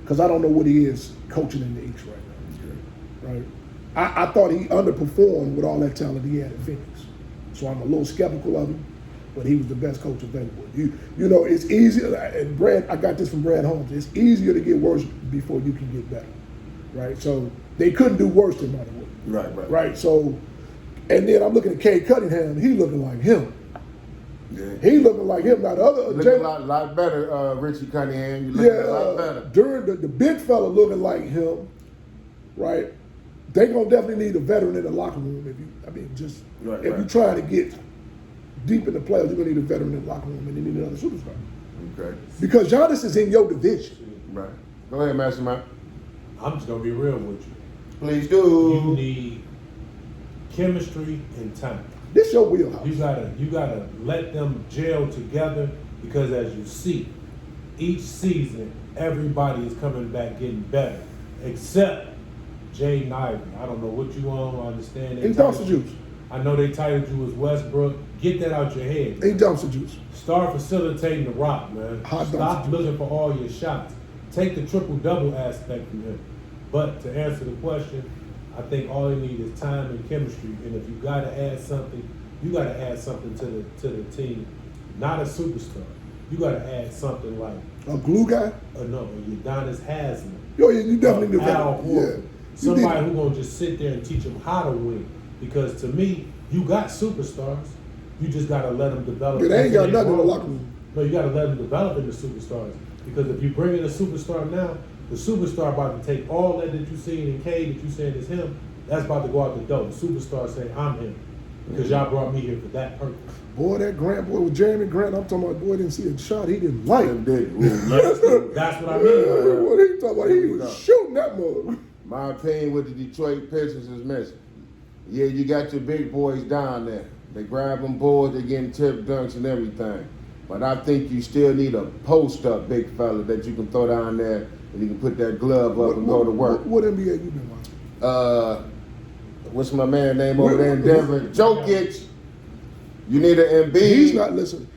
because I don't know what he is coaching in the East right now. Right? I thought he underperformed with all that talent he had at Phoenix, so I'm a little skeptical of him. But he was the best coach available. You know, it's easier. And Brad, I got this from Brad Holmes. It's easier to get worse before you can get better, right? So they couldn't do worse than Monty Williams. Right. So, and then I'm looking at Cade Cunningham. He looking like him. Yeah. He looking like him. Now the other, Looking a lot better, Richie Cunningham. You looking a lot better. During the big fella looking like him, right? They gonna definitely need a veteran in the locker room. If you're trying to get deep in the playoffs, you're gonna need a veteran in the locker room, and you need another superstar. Okay. Because Giannis is in your division. Right. Go ahead, Master Mike. I'm just gonna be real with you. Please You do. need chemistry and time. This your wheelhouse. You gotta let them gel together because as you see, each season everybody is coming back getting better, except Jaden Ivey. I don't know what you on. I understand. He dumps the juice. I know they titled you as Westbrook. Get that out your head. He dumps the juice. Start facilitating the rock, man. Hot Stop dumpster. looking for all your shots. Take the triple-double aspect from him. But to answer the question, I think all they need is time and chemistry. And if you got to add something, you got to add something to the team. Not a superstar. You got to add something like A glue guy. Udonis Haslem. Yo, yeah, you definitely need a Al veteran. Yeah. Horford. Somebody who's gonna just sit there and teach them how to win. Because to me, you got superstars. You just gotta let them develop. Yeah, they ain't got into nothing in the their locker roles. room. No, you gotta let them develop into superstars. Because if you bring in a superstar now, the superstar about to take all that you seen in Cade that you saying is him. That's about to go out the door. The superstar saying I'm him because y'all brought me here for that purpose. Boy, that Grant boy with Jeremy Grant, I'm talking about boy didn't see a shot he didn't like. That's what I mean. What he talking about? He was shooting that mug. My opinion with the Detroit Pistons is missing. Yeah, you got your big boys down there. They grabbing boards, they getting tip dunks and everything. But I think you still need a post-up big fella that you can throw down there and you can put that glove up and go to work. What NBA you been watching? What's my man name over there in Denver? Jokic. You need an Embiid. He's not listening.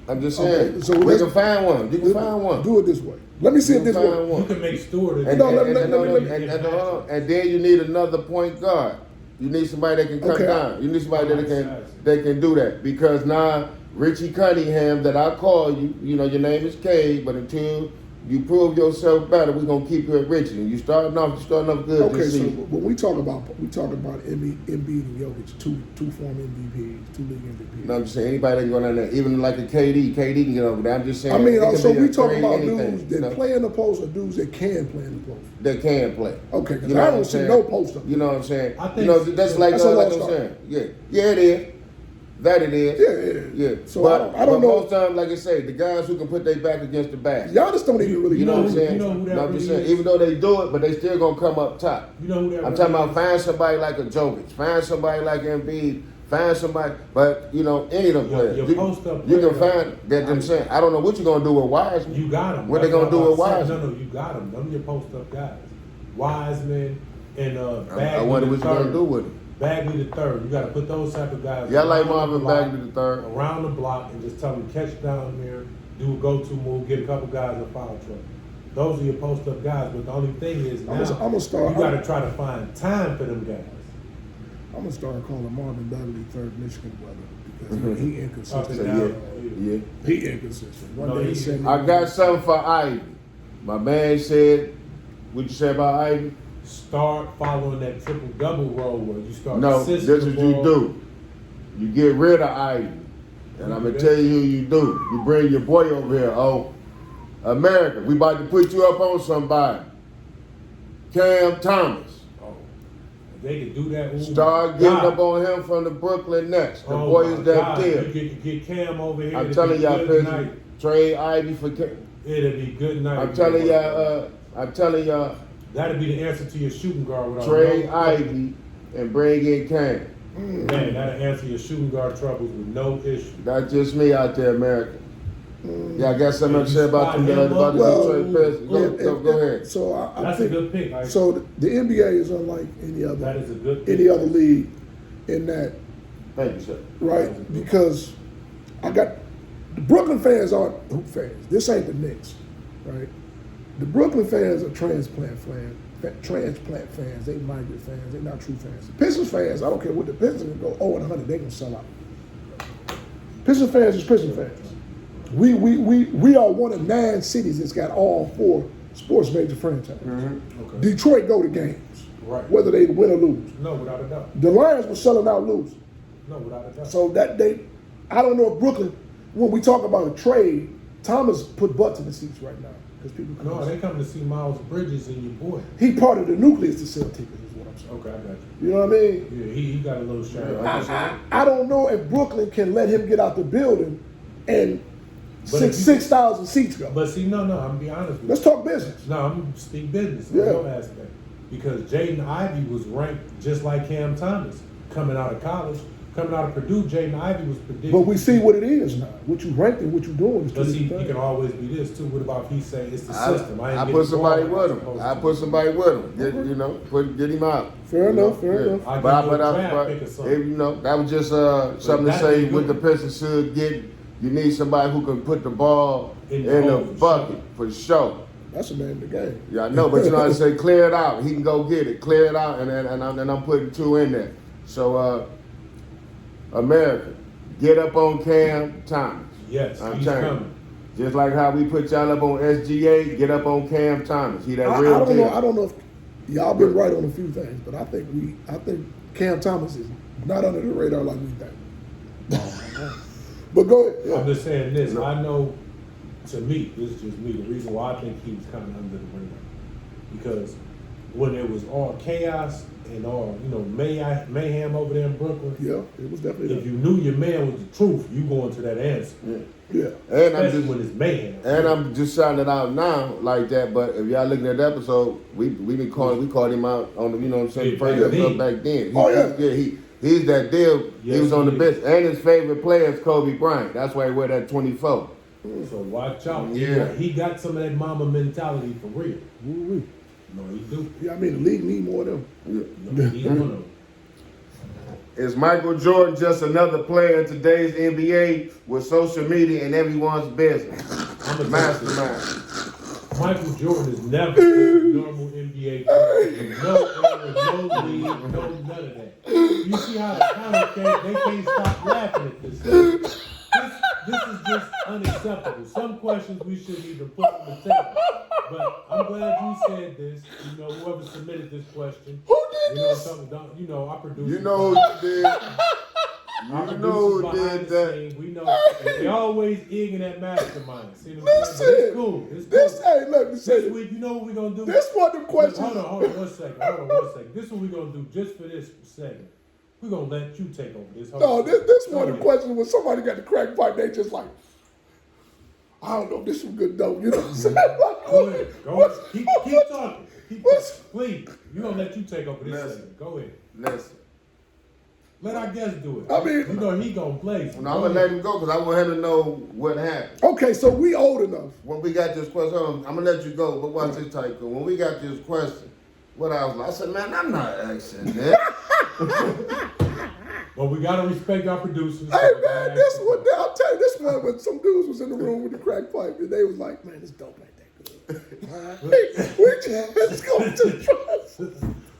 I'm just saying. Okay, so we let's- can find one. You can find one. Do it this way. Let me see it You this can find way. You can make Stewart. And, No, and, let me- and, let me- and then you need another point guard. You need somebody that can come Okay. down. You need somebody that can do that. Because now Richie Cunningham that I call you, you know your name is Cade, but until You prove yourself better, we're gonna keep you at Richmond. You starting off good Okay, this so season. when we talk about Embiid and Jokic, two former MVPs, 2 league MVPs. No, I'm just saying anybody that can go down there, even like a KD can get over there. I'm just saying. I mean, it can so be a we talk three, about anything, dudes you that know, play in the post or dudes that can play in the post. that can play. Okay, because You know I what don't I'm see saying? no post up. You know what I'm saying? I think you know, that's like that's a like lost I'm art. saying. Yeah, it is. That it is. Yeah. Yeah. So but, I don't but know. most times, like I say, the guys who can put their back against the basket. Giannis don't even really You know what I'm saying? You know who that No, I'm just really saying, is? even though they do it, but they still gonna come up top. You know who that I'm really talking about is? find somebody like a Jokic, find somebody like Embiid, find somebody, but you know, any of them Your players. post-up you can player, find that I'm saying. I don't know what you're gonna do with Wiseman. You got them. What they gonna do with Wiseman? No, you got them. Them your post-up guys. Wiseman and Bagley I wonder what the you're gonna third. do with him. Bagley the third. You got to put those type of guys. Yeah, I like around the Marvin block, Bagley the third. around the block, and just tell them catch down there, do a go-to move, get a couple guys in foul trouble. Those are your post-up guys. But the only thing is now I'ma start- you got to try to find time for them guys. I'm gonna start calling Marvin Bagley third Michigan brother because he Up inconsistent. and So, down. yeah. He inconsistent. One No, day he- he's 70. I got something for Ivy. My man said, what you say about Ivy? Start following that triple-double role where you start No, assisting this the is what you ball. do. You get rid of Ivy. And I'm going to tell you who you do. You bring your boy over here. Oh, America, we about to put you up on somebody. Cam Thomas. Oh, if they could do that. Ooh, Start my getting God. up on him from the Brooklyn Nets. The Oh boy my is that God. deal. You get Cam over here. I'm it'd telling be y'all, good President, night. trade Ivy for Cam. It'll be good night. I'm telling y'all, That'd be the answer to your shooting guard. Without trade no, Ivy and bring in Cam. Man, that'll answer your shooting guard troubles with no issue. That's just me out there, America. Yeah, I got something to say about them Well, about the Detroit Pistons. Go ahead. So I That's think a good pick. so. The NBA is unlike any That other is a good pick. any other league in that, Thank you, sir. right? Because I got the Brooklyn fans aren't hoop fans. This ain't the Knicks, right? The Brooklyn fans are transplant fans. They migrant fans. They're not true fans. The Pistons fans, I don't care what the Pistons go 0-100, they gonna sell out. Pistons fans is Pistons fans. We are one of 9 cities that's got all 4 sports major franchises. Okay. Detroit go to games, Right. whether they win or lose. No, without a doubt. The Lions were selling out losing. No, without a doubt. So I don't know if Brooklyn, when we talk about a trade, Thomas put butts in the seats right now because people come. No, they come to see Miles Bridges and your boy. He part of the nucleus to sell tickets, is what I'm saying. Okay, I got You know what I mean? you. Yeah, he got a little shine. I don't know if Brooklyn can let him get out the building and But if you- 6,000 seats go. But see, no, I'm gonna be honest with Let's you. talk business. No, I'm gonna speak business. Yeah. No aspect. Because Jaden Ivey was ranked just like Cam Thomas coming out of college. Coming out of Purdue, Jaden Ivey was predicted. But we see what it is now. What you ranked and what you doing is two But see, different he can things. always be this too. What about if he say it's the system? ain't I getting put somebody ball with as him. opposed I to- put somebody with him. Get him out. Fair enough, fair Yeah. enough. I But give you a draft pick or something. if, you know, that was just something to that'd say be what the good. Pistons should get. You need somebody who can put the ball In in the the hole, for bucket for sure. That's a man in the game. Yeah, I know, but you know how to say clear it out. He can go get it, clear it out, and I'm putting 2 in there. So America, get up on Cam Thomas. Yes, I'm he's telling you. coming. Just like how we put y'all up on SGA, get up on Cam Thomas. He that I real don't deal. know. I don't know if y'all been right on a few things, but I think Cam Thomas is not under the radar like we think. But go ahead. I'm Yeah. just saying this. I know, to me, this is just me. The reason why I think he was kind of under the radar, because when it was all chaos and all mayhem over there in Brooklyn, Yeah, it was definitely if that. you knew your man was the truth, you go into that answer. Yeah. And Especially when it's mayhem. I'm just shouting it out now like that. But if y'all looking at the episode, we called him out on the you know what I'm saying, Yeah, first back episode then. back then. Oh, yeah. He's that deal. He Yes, was on the he bench, is. and his favorite player is Kobe Bryant. That's why he wear that 24. So watch out. Yeah. He got some of that mama mentality for real. Woo-wee. No, he do. Yeah, I mean, the league need more of them. No, he's one of them. Is Michael Jordan just another player in today's NBA with social media and everyone's business? I'm a Mastermind. Michael Jordan is never a normal NBA player. No era, no league, no none of that. You see how the comments they can't stop laughing at this. this is just unacceptable. Some questions we shouldn't even put on the table. But I'm glad you said this. You know, whoever submitted this question. Who did You know, this? you know, our producer. You know who did. Our You know who producers behind did the that. scene, we know they always egging that mastermind. See what I'm Listen, saying? But it's cool. It's this, cool. hey, look, This this, week, you know what we're gonna do? this one of the questions. Hold on one second. This is what we're gonna do just for this segment. We're gonna let you take over this whole No, segment. this Go one of the ahead. questions when somebody got the crack pipe, they just like, I don't know, this some good dope, you know what I'm saying? Like, Go ahead. Go ahead. Keep talking. what's- Please. We're gonna let you take over this Listen. segment. Go ahead. Listen. Let our guest do it. I mean- you know he gonna play. No, I'm gonna let him go because I want him to know what happened. Okay, so we old enough. When we got this question, hold on, I'm gonna let you go, but watch this type. When we got this question, what I was like, I said, man, I'm not asking that. But we gotta respect our producers. Hey man, this one, I'll tell you, this one when some dudes was in the room with the crack pipe and they was like, man, this dope ain't that good. we just going to try.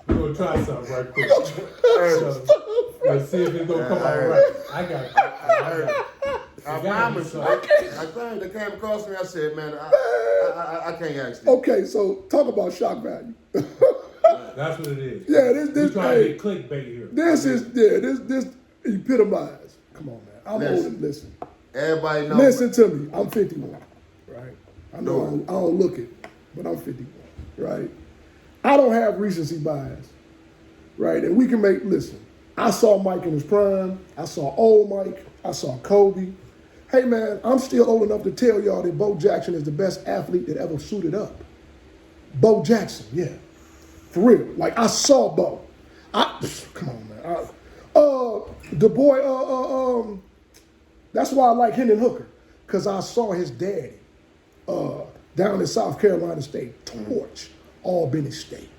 We're gonna try something right quick. Hey, Let's see if it's gonna come out right. I got it. I promise you. I think they came across me. I said, man, I can't ask this. Okay, so talk about shock value. That's what it is. Yeah, this- We're trying hey, to get clickbait here. This epitomized. Come on, man. I'm Listen. old. Listen. Everybody knows. Listen to me. I'm 51, right? I know No. I don't look it, but I'm 51, right? I don't have recency bias, right? And we can listen, I saw Mike in his prime. I saw old Mike. I saw Kobe. Hey, man, I'm still old enough to tell y'all that Bo Jackson is the best athlete that ever suited up. Bo Jackson, yeah. For real. Like, I saw Bo. Come on, man. The boy, that's why I like Hendon Hooker, because I saw his daddy down in South Carolina State torch Albany State.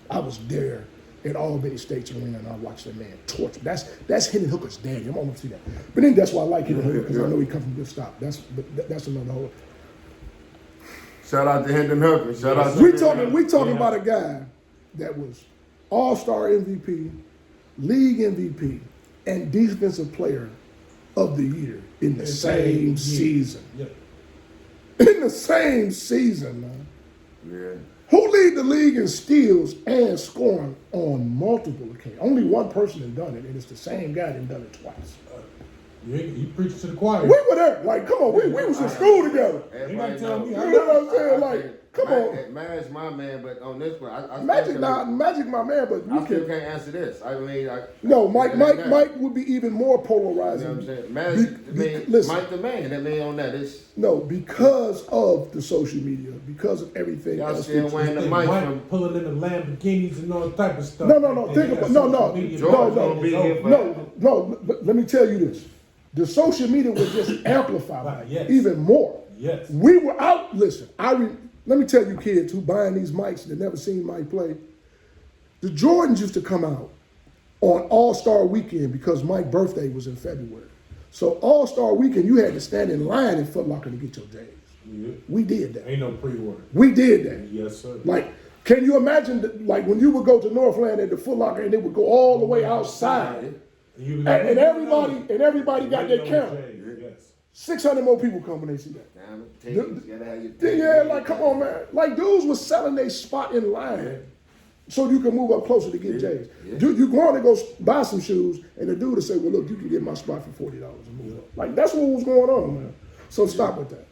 I was there at Albany State's arena and I watched that man torch. That's Hendon Hooker's daddy. I'm almost see that. But then that's why I like Hendon Hooker, because I know he comes from good stock. That's another whole. Shout out to Hendon Hooker. Shout out to We talking about a guy that was All-Star MVP, League MVP, and Defensive Player of the Year in the same season. Yeah. In the same season, man. Yeah. Who lead the league in steals and scoring on multiple occasions? Only one person has done it, and it's the same guy that done it twice. You preach to the choir. We were there. Like, come on, we was in school together. You gotta tell me. You know what I'm saying? Like, come on. Magic's my man, but on this one, I Magic, still Magic, my man, but I you still can. can't answer this. I mean, No, Mike You would be even more polarizing. know what I'm saying? Magic, Listen, Mike the man. That man on that. It's no, because of the social media, because of everything y'all else. still that wearing the Think mic Mike from. pulling in the Lamborghinis and all type of stuff. No. And Think they about got no. social media George behind gonna it. be here for- No. Let me tell you this: the social media was just amplified Yes. even more. Yes. We were out. Listen, let me tell you, kids who buying these mics that never seen Mike play. The Jordans used to come out on All-Star Weekend because Mike's birthday was in February. So All-Star Weekend, you had to stand in line at Foot Locker to get your J's. Yeah. We did that. Ain't no pre-order. We did that. Yes, sir. Like, can you imagine, like, when you would go to Northland at the Foot Locker and they would go all the way outside, You and everybody got their camera. Yes. 600 more people come when they see that. Damn it, tickets, gotta have your Yeah, like, come on, man. Like, dudes was selling their spot in line so you can move up closer to get J's. Yeah. Dude, you go on to go buy some shoes, and the dude will say, well, look, you can get my spot for $40 and move up. Like, that's what was going on, man. So stop with that.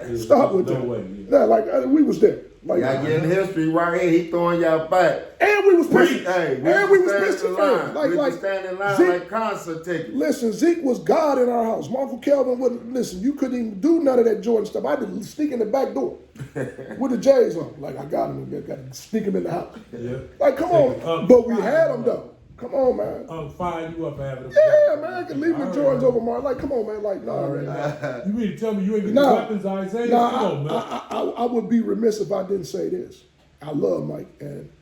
Yeah. Stop with No that. way, Yeah, like, we was there. Like, Y'all getting history right here. He throwing y'all back. and we was pissed. Hey, And we was stand pissed in fans. line. Like, We like, was standing in line Zeke- like concert tickets. Listen, Zeke was God in our house. My Uncle Kelvin wouldn't listen. You couldn't even do none of that Jordan stuff. I had to sneak in the back door with the J's on. Like, I got him. I got to sneak him in the house. Yeah. Like, come Take on. it. But we had him though. Come on, man. Fire you up having a Yeah, man. I can leave the All right, Jordans man. over Mark. Like, come on, man. Like, nah, man. You mean to tell me you ain't get Nah. the weapons, Isaiah? Come on, man. I would be remiss if I didn't say this. I love Mike,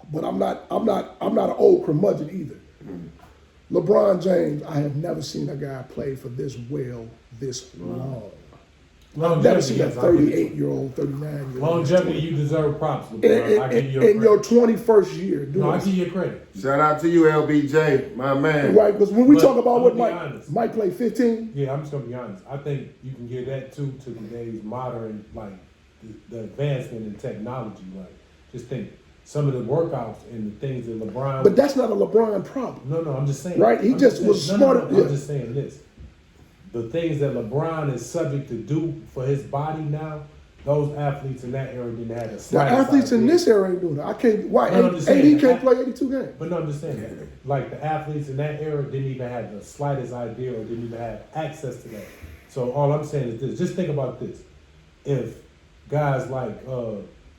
but I'm not an old curmudgeon either. LeBron James, I have never seen a guy play for this well this long. I've never seen a Longevity, yes, I'll give it to you. 38-year-old, 39-year-old. Longevity, you deserve props, LeBron. I give you In your credit. 21st year. Doing No, I this. give you credit. Shout out to you, LBJ, my man. Right, because when we But talk about I'm what gonna be Mike honest. Mike played 15, Yeah, I'm just gonna be honest. I think you can give that too to today's modern, like the advancement in technology. Like, just think some of the workouts and the things that LeBron. but that's not a LeBron problem. No, I'm just saying. Right, he I'm just saying- was no, smarter- No, yeah. I'm just saying this. The things that LeBron is subject to do for his body now, those athletes in that era didn't have the The slightest athletes in idea. this era ain't doing it. I can't. Why? No, I'm just saying, AD can't play 82 games. But no, I'm just saying that. Like the athletes in that era didn't even have the slightest idea or didn't even have access to that. So all I'm saying is this: just think about this. If guys like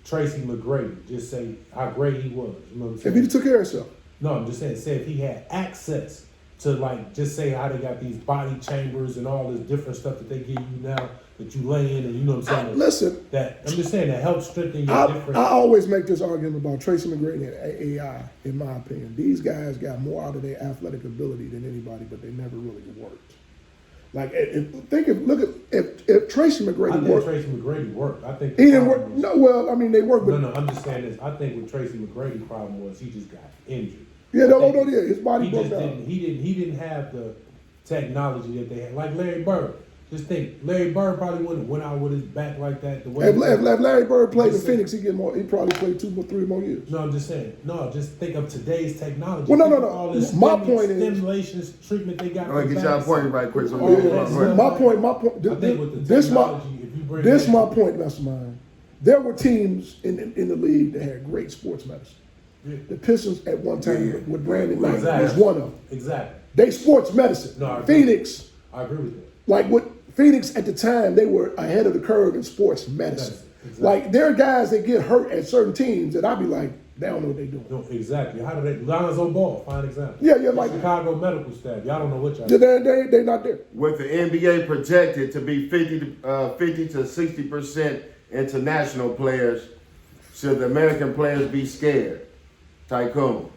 Tracy McGrady, just say how great he was. You know what I'm If saying? he took care of himself. No, I'm just saying, say if he had access to like just say how they got these body chambers and all this different stuff that they give you now that you lay in and you know what I'm saying? Listen, That I'm just saying that helps strengthen your I different always make this argument about Tracy McGrady and AI, in my opinion. These guys got more out of their athletic ability than anybody, but they never really worked. Like, if Tracy I McGrady think worked, Tracy McGrady worked. I think he the didn't problem work. was- No, well, I mean, they worked, but No, I'm just saying this. I think what Tracy McGrady's problem was he just got injured. yeah, no, I think no, yeah, his body he broke just down. He didn't have the technology that they had. Like Larry Bird. Just think, Larry Bird probably wouldn't have went out with his back like that. The way If Larry Bird played in Just saying. Phoenix, he probably played 3 more years. No, I'm just saying. No, just think of today's technology. Well, no, Think no, of no. all this My point is- stimulation treatment they got. I'm gonna for get y'all backs. point right quick. So All we that can stuff. run. My point. I think with the This my technology, if you bring this that- my point, Mastermind. There were teams in the league that had great sports medicine. Yeah. The Pistons at one time Yeah. with Brandon Knight Exactly. was one of them. Exactly. They sports medicine. No, I agree. Phoenix, I agree with that. like what Phoenix at the time, they were ahead of the curve in sports medicine. Exactly. Like there are guys that get hurt at certain teams that I'd be like, they don't know what they're doing. No, exactly. How do they? Lonzo Ball, fine example. Yeah, yeah, like Chicago medical staff. Y'all don't know what y'all. they're not there. With the NBA projected to be 50 to 60% international players, should the American players be scared? Tycoon.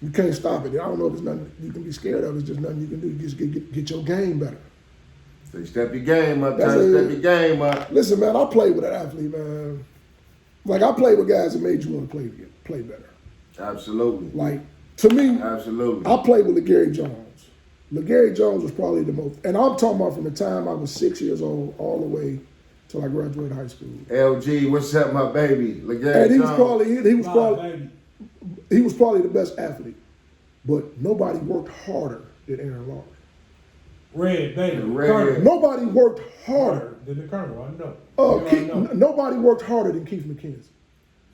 You can't stop it. I don't know if it's nothing you can be scared of. It's just nothing you can do. You just get your game better. So you step your game up, That's try to it. step your game up. Listen, man, I played with an athlete, man. Like I played with guys that made you want to play better. Absolutely. Like to me, Absolutely. I played with LeGarry Jones. LeGarry Jones was probably the most, and I'm talking about from the time I was 6 years old all the way till I graduated high school. LG, what's up, my baby? And LeGarry he was Jones. probably he was probably the best athlete, but nobody worked harder than Aaron Lawrence. Red, baby. Red. Colonel. Nobody worked harder. Than the Colonel, I know. We all know. Nobody worked harder than Keith McKenzie.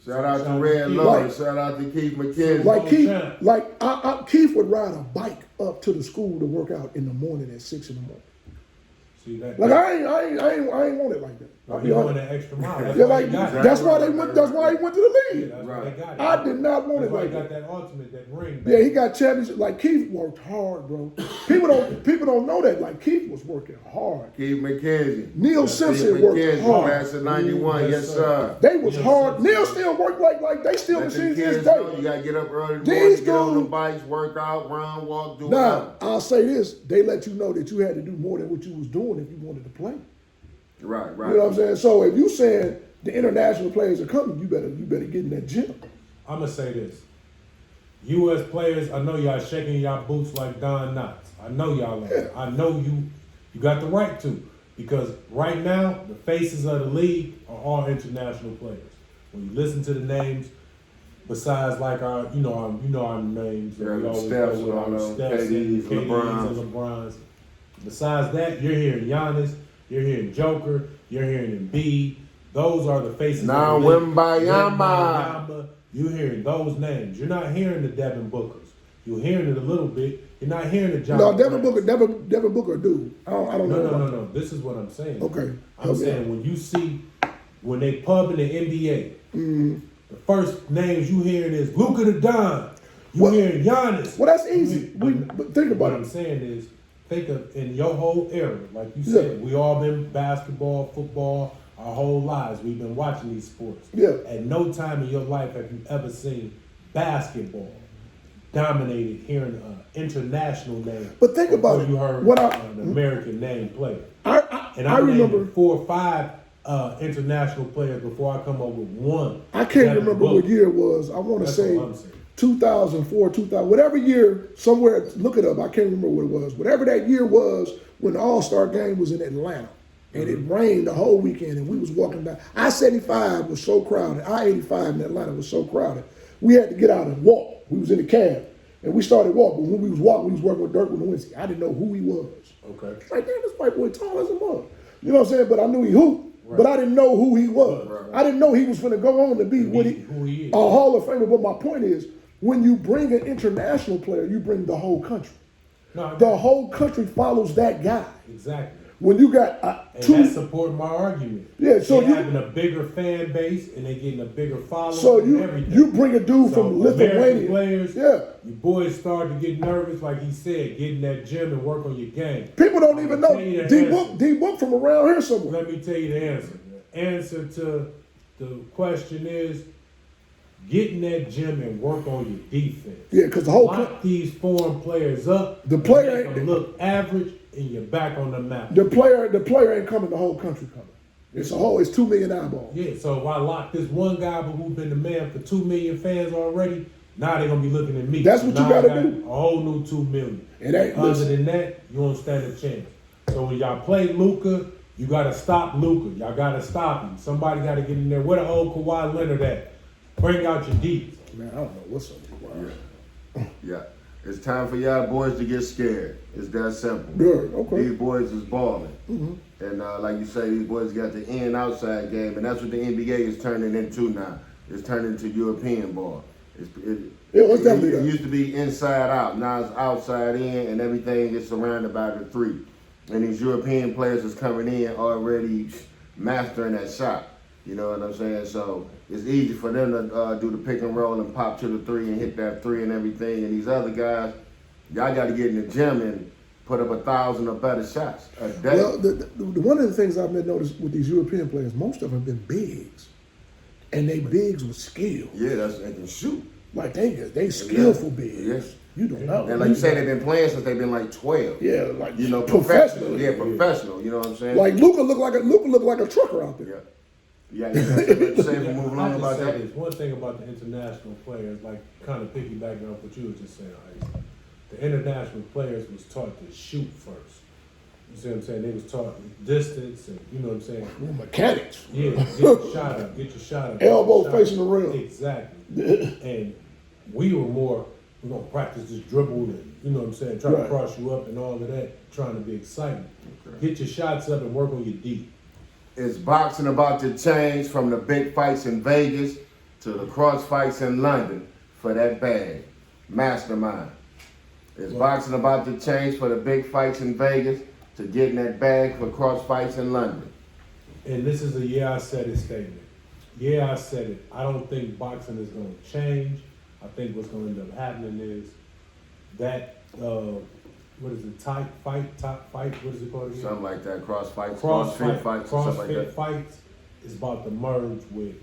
Shout out Shout to out Red to Keith. Lawrence. Shout out to Keith McKenzie. Like Oh, Keith, champ. Keith would ride a bike up to the school to work out in the morning at 6 in the morning. See that? Like I ain't want it like that. I'll He be going honest. that extra mile. That's Yeah, why like he got it. that's why they went. That's why he went to the Yeah, league. that's why they got it. I did not want That's it why he like got that. that ultimate, that ring. Yeah, he got championship. Like Keith worked hard, bro. People don't know that. Like Keith was working hard. Keith McKenzie. Neil Simpson Keith worked McKenzie, hard. class of 91. Yes, Yes, sir. sir. They was Yes, hard. sir. Neil still worked like they still Let machines the to this kids know you day. gotta get up early in the These morning, get on the dudes- bikes, work out, run, walk, do it Now all. I'll say this: they let you know that you had to do more than what you was doing if you wanted to play. Right, right. You know what I'm saying? So if you saying the international players are coming, you better get in that gym. I'm gonna say this. U.S. players, I know y'all shaking y'all boots like Don Knotts. I know y'all are. I know you got the right to. Because right now, the faces of the league are all international players. When you listen to the names, besides like our names. that Yeah, we the always Stephs, go with, all our them Stephs KDs, and LeBrons. and LeBrons. Besides that, you're hearing Giannis, you're hearing Joker, you're hearing Embiid. Those are the faces Now of the league. Wembayama. Wembayama. You're hearing those names. You're not hearing the Devin Bookers. You're hearing it a little bit. You're not hearing the John. No, Devin Morants. Booker, dude. I don't know. No. This is what I'm saying. Okay. I'm saying when you see when they pub in the NBA, the first names you hearing is Luka the Don. You Well- hearing Giannis. Well, that's easy. But think What about I'm it. saying is, think of in your whole era, like you said, we all been basketball, football, our whole lives. We've been watching these sports. Yeah. At no time in your life have you ever seen basketball dominated hearing an international name. But think about before it. you heard When an American name play. I And I I'm remember. naming 4 or 5 international players before I come up with one. I can't That remember book. what year it was. I want to That's say what I'm saying. 2004, 2000, whatever year, somewhere, look it up. I can't remember what it was. Whatever that year was when the All-Star game was in Atlanta. And it rained the whole weekend, and we was walking back. I-75 was so crowded. I-85 in Atlanta was so crowded. We had to get out and walk. We was in the cab, and we started walking. When we was walking, we was working with Dirk Nowitzki. I didn't know who he was. Okay. Like, damn, this white boy tall as a mug. You know what I'm saying? But I knew he hooped, but I didn't know who he was. Right. I didn't know he was going to go on to be what Who he is. a Hall of Famer. But my point is, when you bring an international player, you bring the whole country. No, The whole country follows that guy. exactly. When you got And two, that's supporting my argument. Yeah, so they're you- having a bigger fan base and they getting a bigger following. so and you everything. you bring a dude from So American Lithuania. players, Yeah. your boys start to get nervous, like he said, get in that gym and work on your game. People don't even know Tell you the D-Book, answer. D-Book from around here somewhere. Let me tell you the answer. The answer to the question is get in that gym and work on your defense. Yeah, because the whole Lock these foreign players up. The and player make them look average, and you're back on the map. the player ain't coming. The whole country coming. It's 2 million eyeballs. Yeah, so if I lock this one guy who's been the man for 2 million fans already, now they're gonna be looking at me. That's what you Now I gotta got do. A whole new 2 million. It ain't- Other listen. than that, you won't stand a chance. So when y'all play Luka, you gotta stop Luka. Y'all gotta stop him. Somebody gotta get in there. Where the old Kawhi Leonard at? Bring out your deep. Man, I don't know what's up. Yeah. It's time for y'all boys to get scared. It's that simple. Good, okay. These boys is balling. And like you say, these boys got the in outside game, and that's what the NBA is turning into now. It's turning into European ball. It's definitely it that. used to be inside out. Now it's outside in, and everything is surrounded by the three. And these European players is coming in already mastering that shot. You know what I'm saying? So it's easy for them to do the pick and roll and pop to the three and hit that three and everything. And these other guys, y'all got to get in the gym and put up 1,000 or better shots a day. Well, one of the things I've been noticed with these European players, most of them have been bigs, and they bigs with skill. Yeah, they can shoot. Like they skillful bigs. Yes. You don't know. And like you say, they've been playing since they've been like 12. Yeah, like You know, professional. professional. Yeah, professional. You know what I'm saying? Like Luka look like a trucker out there. yeah. Yeah, you got something to say before we move I along just about say that? this. One thing about the international players, like kind of piggybacking off what you were just saying, Ice, the international players was taught to shoot first. You see what I'm saying? They was taught distance and you know what I'm saying? Mechanics. Yeah, get your shot up, get your shot up. get your Elbow shot facing up. the rim. Exactly. And we were more, we're gonna practice this dribble and you know what I'm saying, try Right. to cross you up and all of that, trying to be exciting. Get your shots up and work on your D. Is boxing about to change from the big fights in Vegas to the cross fights in London for that bag? Mastermind. Is boxing about to change for the big fights in Vegas to getting that bag for cross fights in London? And this is a yeah, I said it statement. Yeah, I said it. I don't think boxing is going to change. I think what's going to end up happening is that, what is it, top fight, what is it called again? Something like that. Cross fights, CrossFit CrossFit fights, stuff like CrossFit that. fights is about to merge with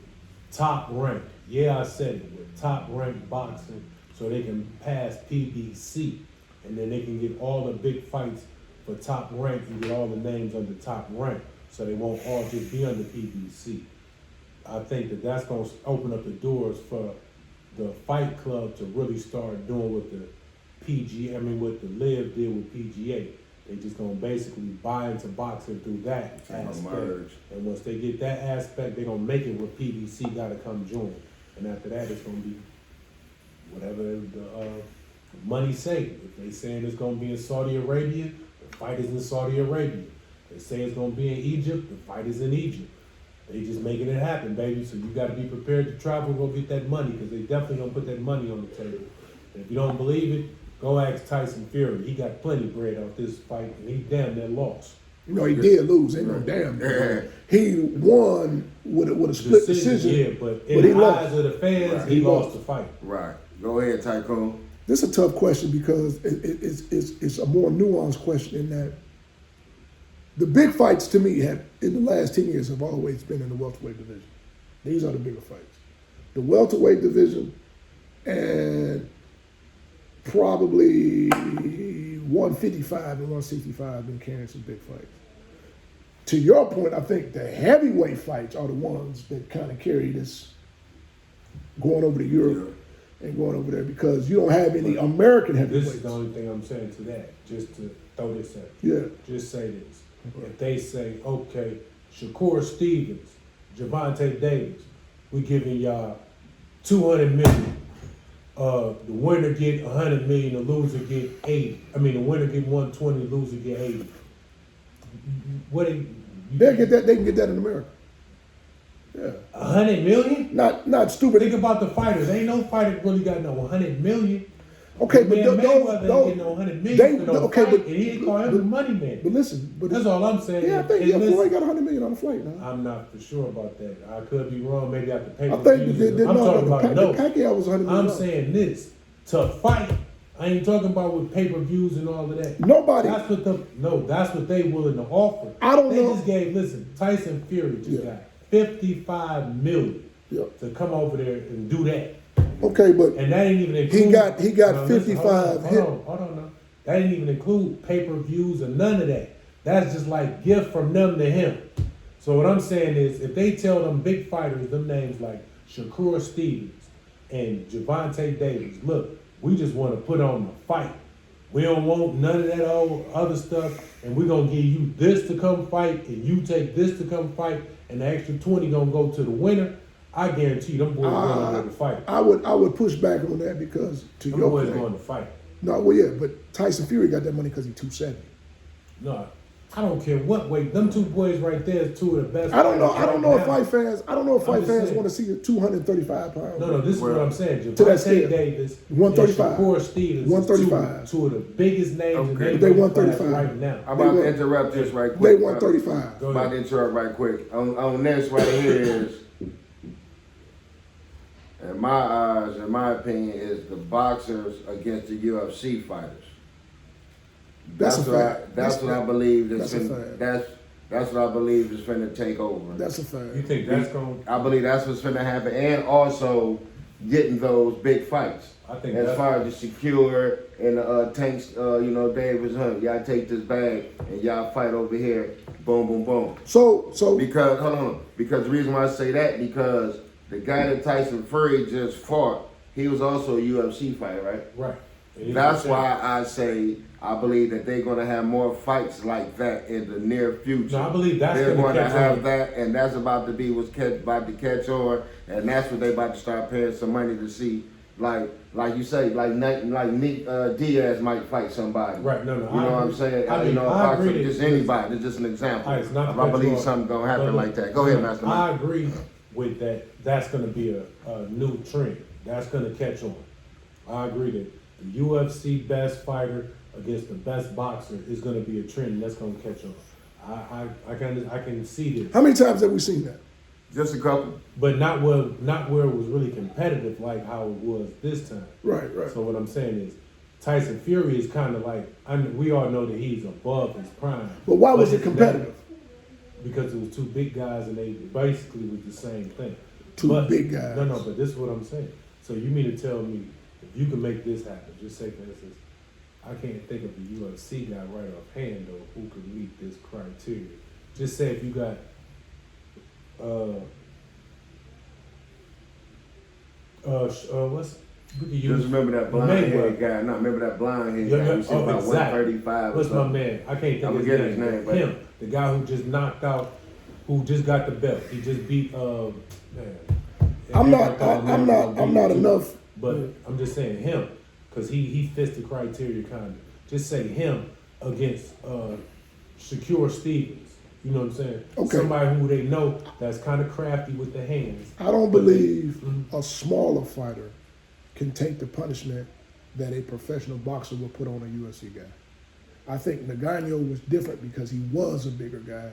top rank. Yeah, I said it, with top rank boxing so they can pass PBC and then they can get all the big fights for top rank and get all the names under top rank so they won't all just be under PBC. I think that that's going to open up the doors for the Fight Club to really start doing what the what the Live did with PGA. They just gonna basically buy into boxing through that Gonna aspect. merge. And once they get that aspect, they're gonna make it where PBC gotta come join. And after that, it's gonna be whatever the money say. If they saying it's gonna be in Saudi Arabia, the fight is in Saudi Arabia. They say it's gonna be in Egypt, the fight is in Egypt. They just making it happen, baby. So you gotta be prepared to travel and go get that money because they definitely gonna put that money on the table. And if you don't believe it, go ask Tyson Fury. He got plenty of bread off this fight, and he damn near lost. You know, he did lose. Ain't no damn. Yeah. He won with a split decision. Yeah, but in but he the lost. eyes of the fans, Right. he lost the fight. Right. Go ahead, Tycoon. This is a tough question because it's a more nuanced question in that the big fights to me have in the last 10 years have always been in the welterweight division. These are the bigger fights. The welterweight division and probably 155 and 165 been carrying some big fights. to your point, I think the heavyweight fights are the ones that kind of carry this going over to Europe and going over there because you don't have any American This heavyweights. is the only thing I'm saying to that. Just to throw this at Yeah. you. Just say this. If they say, okay, Shakur Stevens, Javante Davis, we giving y'all $200 million. The winner get $100 million, the loser get 80. I mean, the winner get 120, the loser get 80. What? They get that. They can get that in America. Yeah. $100 million? Not stupid. Think about the fighters. Ain't no fighter really got no $100 million. Okay, but Man, Mayweather those, ain't get no $100 million they- for no okay, fight, but- and he ain't call him the money man. But listen, but That's all I'm saying. yeah, I think And listen, Floyd got $100 million on the flight now. I'm not for sure about that. I could be wrong. Maybe I have to pay. I think I'm talking about the no. Pacquiao was $100 million. I'm saying this to fight. I ain't talking about with pay-per-views and all of that. Nobody. That's what they willing to offer. I don't they know. just gave. Listen, Tyson Fury just Yeah. got $55 million Yeah. to come over there and do that. Okay, but And that ain't even include. he got Now, listen, 55 hit. Hold on now. That didn't even include pay-per-views or none of that. That's just like gift from them to him. So what I'm saying is, if they tell them big fighters, them names like Shakur Stevens and Javante Davis, look, we just want to put on the fight. We don't want none of that old other stuff, and we're gonna give you this to come fight, and you take this to come fight, and the extra 20 gonna go to the winner. I guarantee them boys going over there to fight. I would push back on that because to Them your boys point. going to fight. No, well, yeah, but Tyson Fury got that money because he's 270. No, I don't care what weight. Them two boys right there is two of the best. I don't know. fighters I don't right know if now. fight fans. I don't know if I'm fight just fans saying. want to see a 235 pounds. No, this is what I'm saying. To that Javante scale. Davis, 135. and Shakur Stevens, 135. Two of the biggest names in Okay. the They weight class 135. right now. I'm about They to interrupt this right They quick. 135. Go I'm about ahead. to interrupt right quick. On this right here is, in my eyes, in my opinion, is the boxers against the UFC fighters. That's a what fact. That's what I believe. That's a fact. That's what I believe is finna take over. That's a fact. You think that's going? I believe that's what's finna happen, and also getting those big fights. I think as that's- far as the secure and the tanks, Davis Hunt, y'all take this bag and y'all fight over here. Boom, boom, boom. So Because hold on, because the reason why I say that because the guy that Tyson Fury just fought, he was also a UFC fighter, right? Right. And he's That's the same. why I say I believe that they're gonna have more fights like that in the near future. No, I believe that's they're gonna gonna catch have on. that, and that's about to be about to catch on, and that's what they about to start paying some money to see. Like you say, like Nick Diaz might fight somebody. Right, no, You know I what I'm agree. saying? I mean, you know, I agree boxing, that- just anybody. It's just an example. All right, it's not to I cut you believe off. something gonna happen But like that. Go ahead, Master I Mike. agree with that. That's going to be a new trend. That's going to catch on. I agree that the UFC best fighter against the best boxer is going to be a trend. That's going to catch on. I can see this, how many times have we seen that? Just a couple. but not where it was really competitive like how it was this time. Right. So what I'm saying is, Tyson Fury is kind of like we all know that he's above his prime. But why was it it's competitive? Because it was two big guys and they basically was the same thing. Two big guys. No, but this is what I'm saying. So you mean to tell me if you can make this happen, just say for instance, I can't think of the UFC guy right offhand though who could meet this criteria. Just say if you got what's we could use Just remember that blind Mayweather. head guy. No, remember that blind head Yeah, guy who said about exactly. 135 or What's my something. man? I can't think I of forget his name. but Him, the guy who just knocked out, who just got the belt. He just beat man. I'm not enough. But I'm just saying him, because he fits the criteria kind of. Just say him against Shakur Stevens. You know what I'm saying? Okay. Somebody who they know that's kind of crafty with the hands. I don't believe Mhm. a smaller fighter can take the punishment that a professional boxer will put on a UFC guy. I think Ngannou was different because he was a bigger guy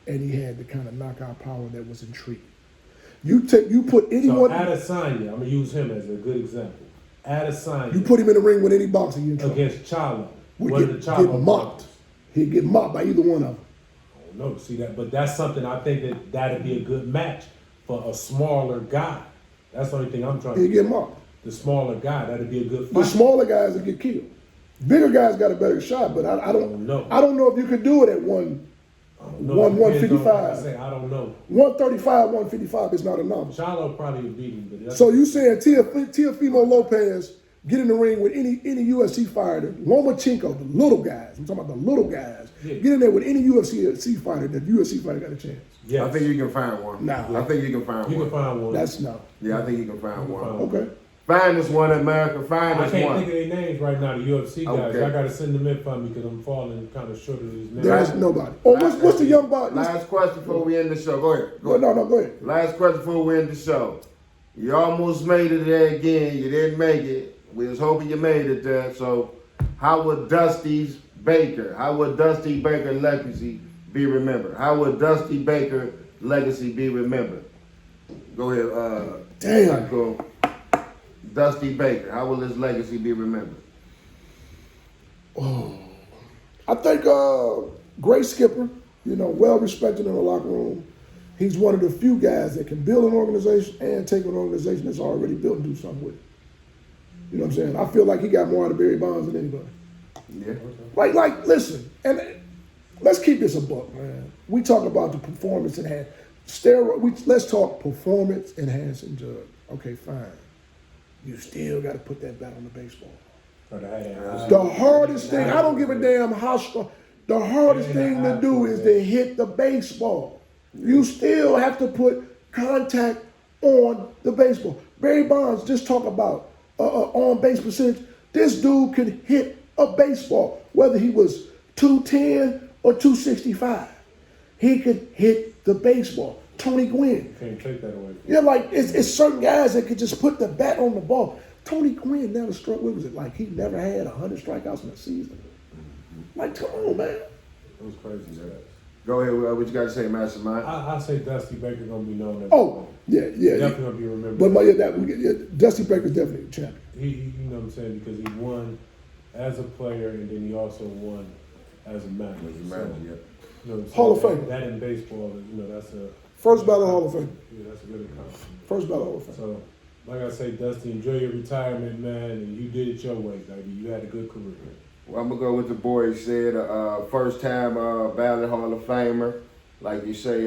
and he had the kind of knockout power that was intriguing. You put So anyone, Adesanya, I'm gonna use him as a good example. Adesanya you put him in the ring with any boxer, you in trouble. against Charlo. Would One of get the Charlo mocked. brothers. He'd get mocked by either one of them. I don't know, see that, but that's something I think that'd be a good match for a smaller guy. That's the only thing I'm trying to He'd do. get mocked. The smaller guy, that'd be a good The fight. smaller guys will get killed. Bigger guys got a better shot, but I don't know. I don't know if you could do it at No, One it depends on, like I 155. say, I don't know. 135, 155 is not enough. Charlo probably would beat him, but that's So you saying Teofimo Lopez get in the ring with any UFC fighter, Lomachenko, the little guys, I'm talking about the little guys, Yeah. get in there with any UFC fighter, the UFC fighter got a chance. yes. I think you can find one. Nah. I think you can find you one. can find one. That's no. Yeah, I think you can find You one. can find Okay. Find us one, America. Find I us can't one. think of their names right now, the UFC guys. Okay. I gotta send them in for me because I'm falling kind of short of these names. There's nobody. Oh, what's the young boy? Last question before we end the show. Go ahead. Go ahead. Last question before we end the show. You almost made it there again. You didn't make it. We was hoping you made it there. So, how would Dusty Baker legacy be remembered? How would Dusty Baker legacy be remembered? Go ahead. Damn. Go. Dusty Baker. How will his legacy be remembered? I think great skipper, well respected in the locker room. He's one of the few guys that can build an organization and take an organization that's already built and do something with it. You know what I'm saying? I feel like he got more out of Barry Bonds than anybody. Yeah. Like, listen, and let's keep this a buck, man. We talk about the performance enhancing steroid. Let's talk performance enhancing drug. Okay, fine. You still got to put that bat on the baseball. The hardest thing, I don't give a damn how strong. The hardest thing to do is to hit the baseball. You still have to put contact on the baseball. Barry Bonds just talk about on base percentage. This dude could hit a baseball, whether he was 210 or 265. He could hit the baseball. Tony Gwynn. Can't take that away. Yeah, like it's certain guys that could just put the bat on the ball. Tony Gwynn never struck. What was it like? He never had 100 strikeouts in a season. Like, come on, man. It was crazy. Stats. Go ahead. What you got to say, Mastermind? I say Dusty Baker gonna be known as. Oh, yeah. Definitely gonna be remembered. But Dusty Baker's definitely a champion. He, you know what I'm saying, because he won as a player and then he also won as a manager. As a So, manager, yeah. you know what I'm saying? Hall of Famer. That in baseball, that's a First ballot Hall of Fame. yeah, that's a good accomplishment. First ballot Hall of Fame. So, like I say, Dusty, enjoy your retirement, man, and you did it your way, baby. You had a good career. Well, I'm gonna go with the boy said. First time ballot Hall of Famer. Like you say,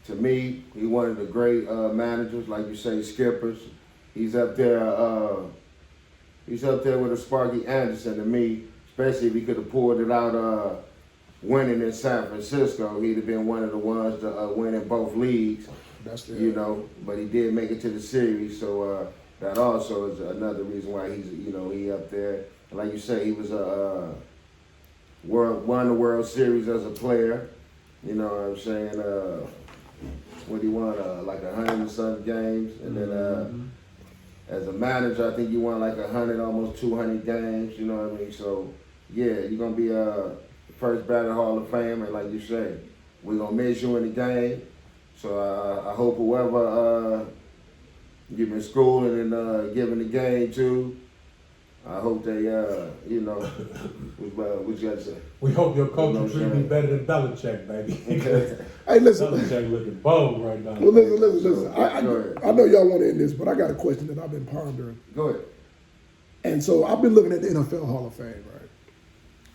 to me, he one of the great managers. Like you say, skippers. He's up there. He's up there with a Sparky Anderson to me. Especially if he could have pulled it out winning in San Francisco. He'd have been one of the ones to win in both leagues. That's the But he did make it to the series, so that also is another reason why he's, he up there. And like you say, he was won the World Series as a player. You know what I'm saying? What he won, like 100 and some games, and then as a manager, I think you won like 100, almost 200 games. You know what I mean? So yeah, you're gonna be first ballot Hall of Fame, and like you say, we're gonna miss you in the game. So I hope whoever you've been schooling and giving the game to, I hope they, what you got to say? We hope your coach will treat me saying? better than Belichick, baby. Hey, listen. Belichick looking bold right now. Well, listen. Go ahead. I know y'all want to end this, but I got a question that I've been pondering. Go ahead. And so I've been looking at the NFL Hall of Fame, right?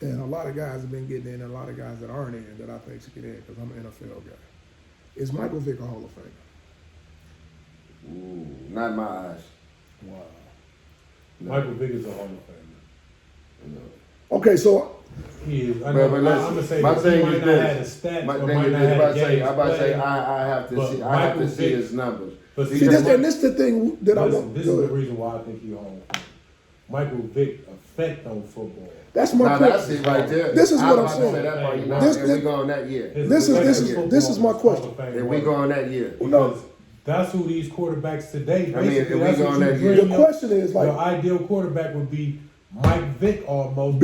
And a lot of guys have been getting in, and a lot of guys that aren't in that I think should get in because I'm an NFL guy. Is Michael Vick a Hall of Famer? Ooh, not in my eyes. Wow. No. Michael Vick is a Hall of Famer. No. Okay, so He is. I But know, listen, I'm gonna say my this. thing He might is not this. have the stats My or thing might is not this. have I'm the games about to say, played. I have to But see. I have Michael to see Vick- his numbers. But see, this the thing that I Listen, want. this is the reason why I think he's Hall of Fame. Michael Vick effect on football. That's my Now point. that's it right there. This is I'm what I'm about to saying. say that part, you know, This- and we go on that year. His This is- effect this on is- football this is my Hall of question. Fame And we work. go on that year. Because that's who these quarterbacks today. I mean, if Basically, we that's go what on you that bring year. The up. question is Your like ideal quarterback would be Mike Vick almost.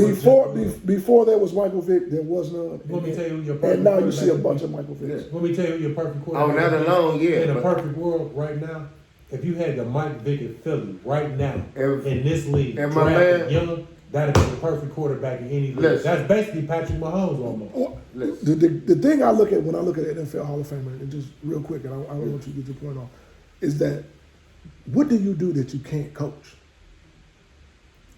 before there was Michael Vick, there was none. Let me tell you who your perfect And now you see a quarterback bunch would of Michael Vicks. Yeah. Let me tell you who your perfect quarterback. Oh, that would be. alone, yeah, In a but- perfect world right now, if you had the Mike Vick at Philly right now If- in this league, if my drafted man- young, that'd be the perfect quarterback in any league. Listen. That's basically Patrick Mahomes almost. Listen. The thing I look at when I look at the NFL Hall of Fame, and just real quick, and I don't want you to get your point off, is that what do you do that you can't coach?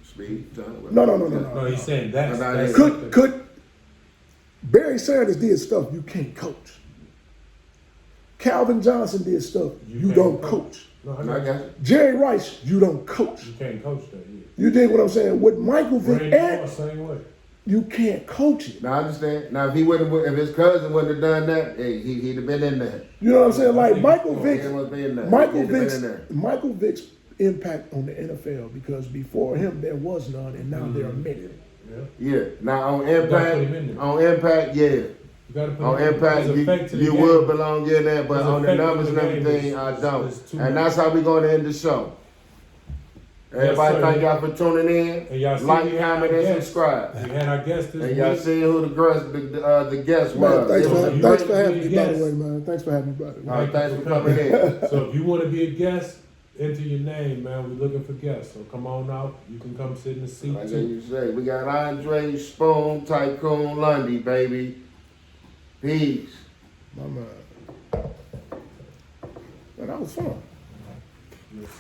Speed, John. No. No, he's saying that's No, that's Could Barry Sanders did stuff you can't coach. Calvin Johnson did stuff you can't don't coach. No, I I know. got you. Jerry Rice, you don't coach. You can't coach that. Yeah. You dig what I'm saying? With Michael Vick, Randy and Moss, same way. you can't coach it. Now I understand. Now if he wouldn't, if his cousin wouldn't have done that, hey, he'd have been in there. You know what I'm saying? Like think Michael so. Vick, He would be in there. Michael He'd have been Vick's, in there. Michael Vick's impact on the NFL, because before him there was none, and now there are many. Yeah. Yeah. Now on gotta put him in impact, there. on impact, yeah. You gotta put On his impact, effect to the you game. would belong in there, but His on the effect numbers to and the game everything, is- I is don't. too And much. that's how we're going to end the show. Everybody, sir. thank y'all for tuning And in. y'all see Like, we had comment, our and guest. subscribe. We had our guest this And y'all week. see who the guest Man, was. thanks, It was a thanks great- for having me, by Yes. the way, man. Thanks for having me, by the way. All right, thanks for coming in. So if you want to be a guest, enter your name, man. We're looking for guests. So come on out. You can come sit in the seat Like too. you say, we got Andre Spoon, Tycoon Lundy, baby. Peace. My man. Man, that was fun.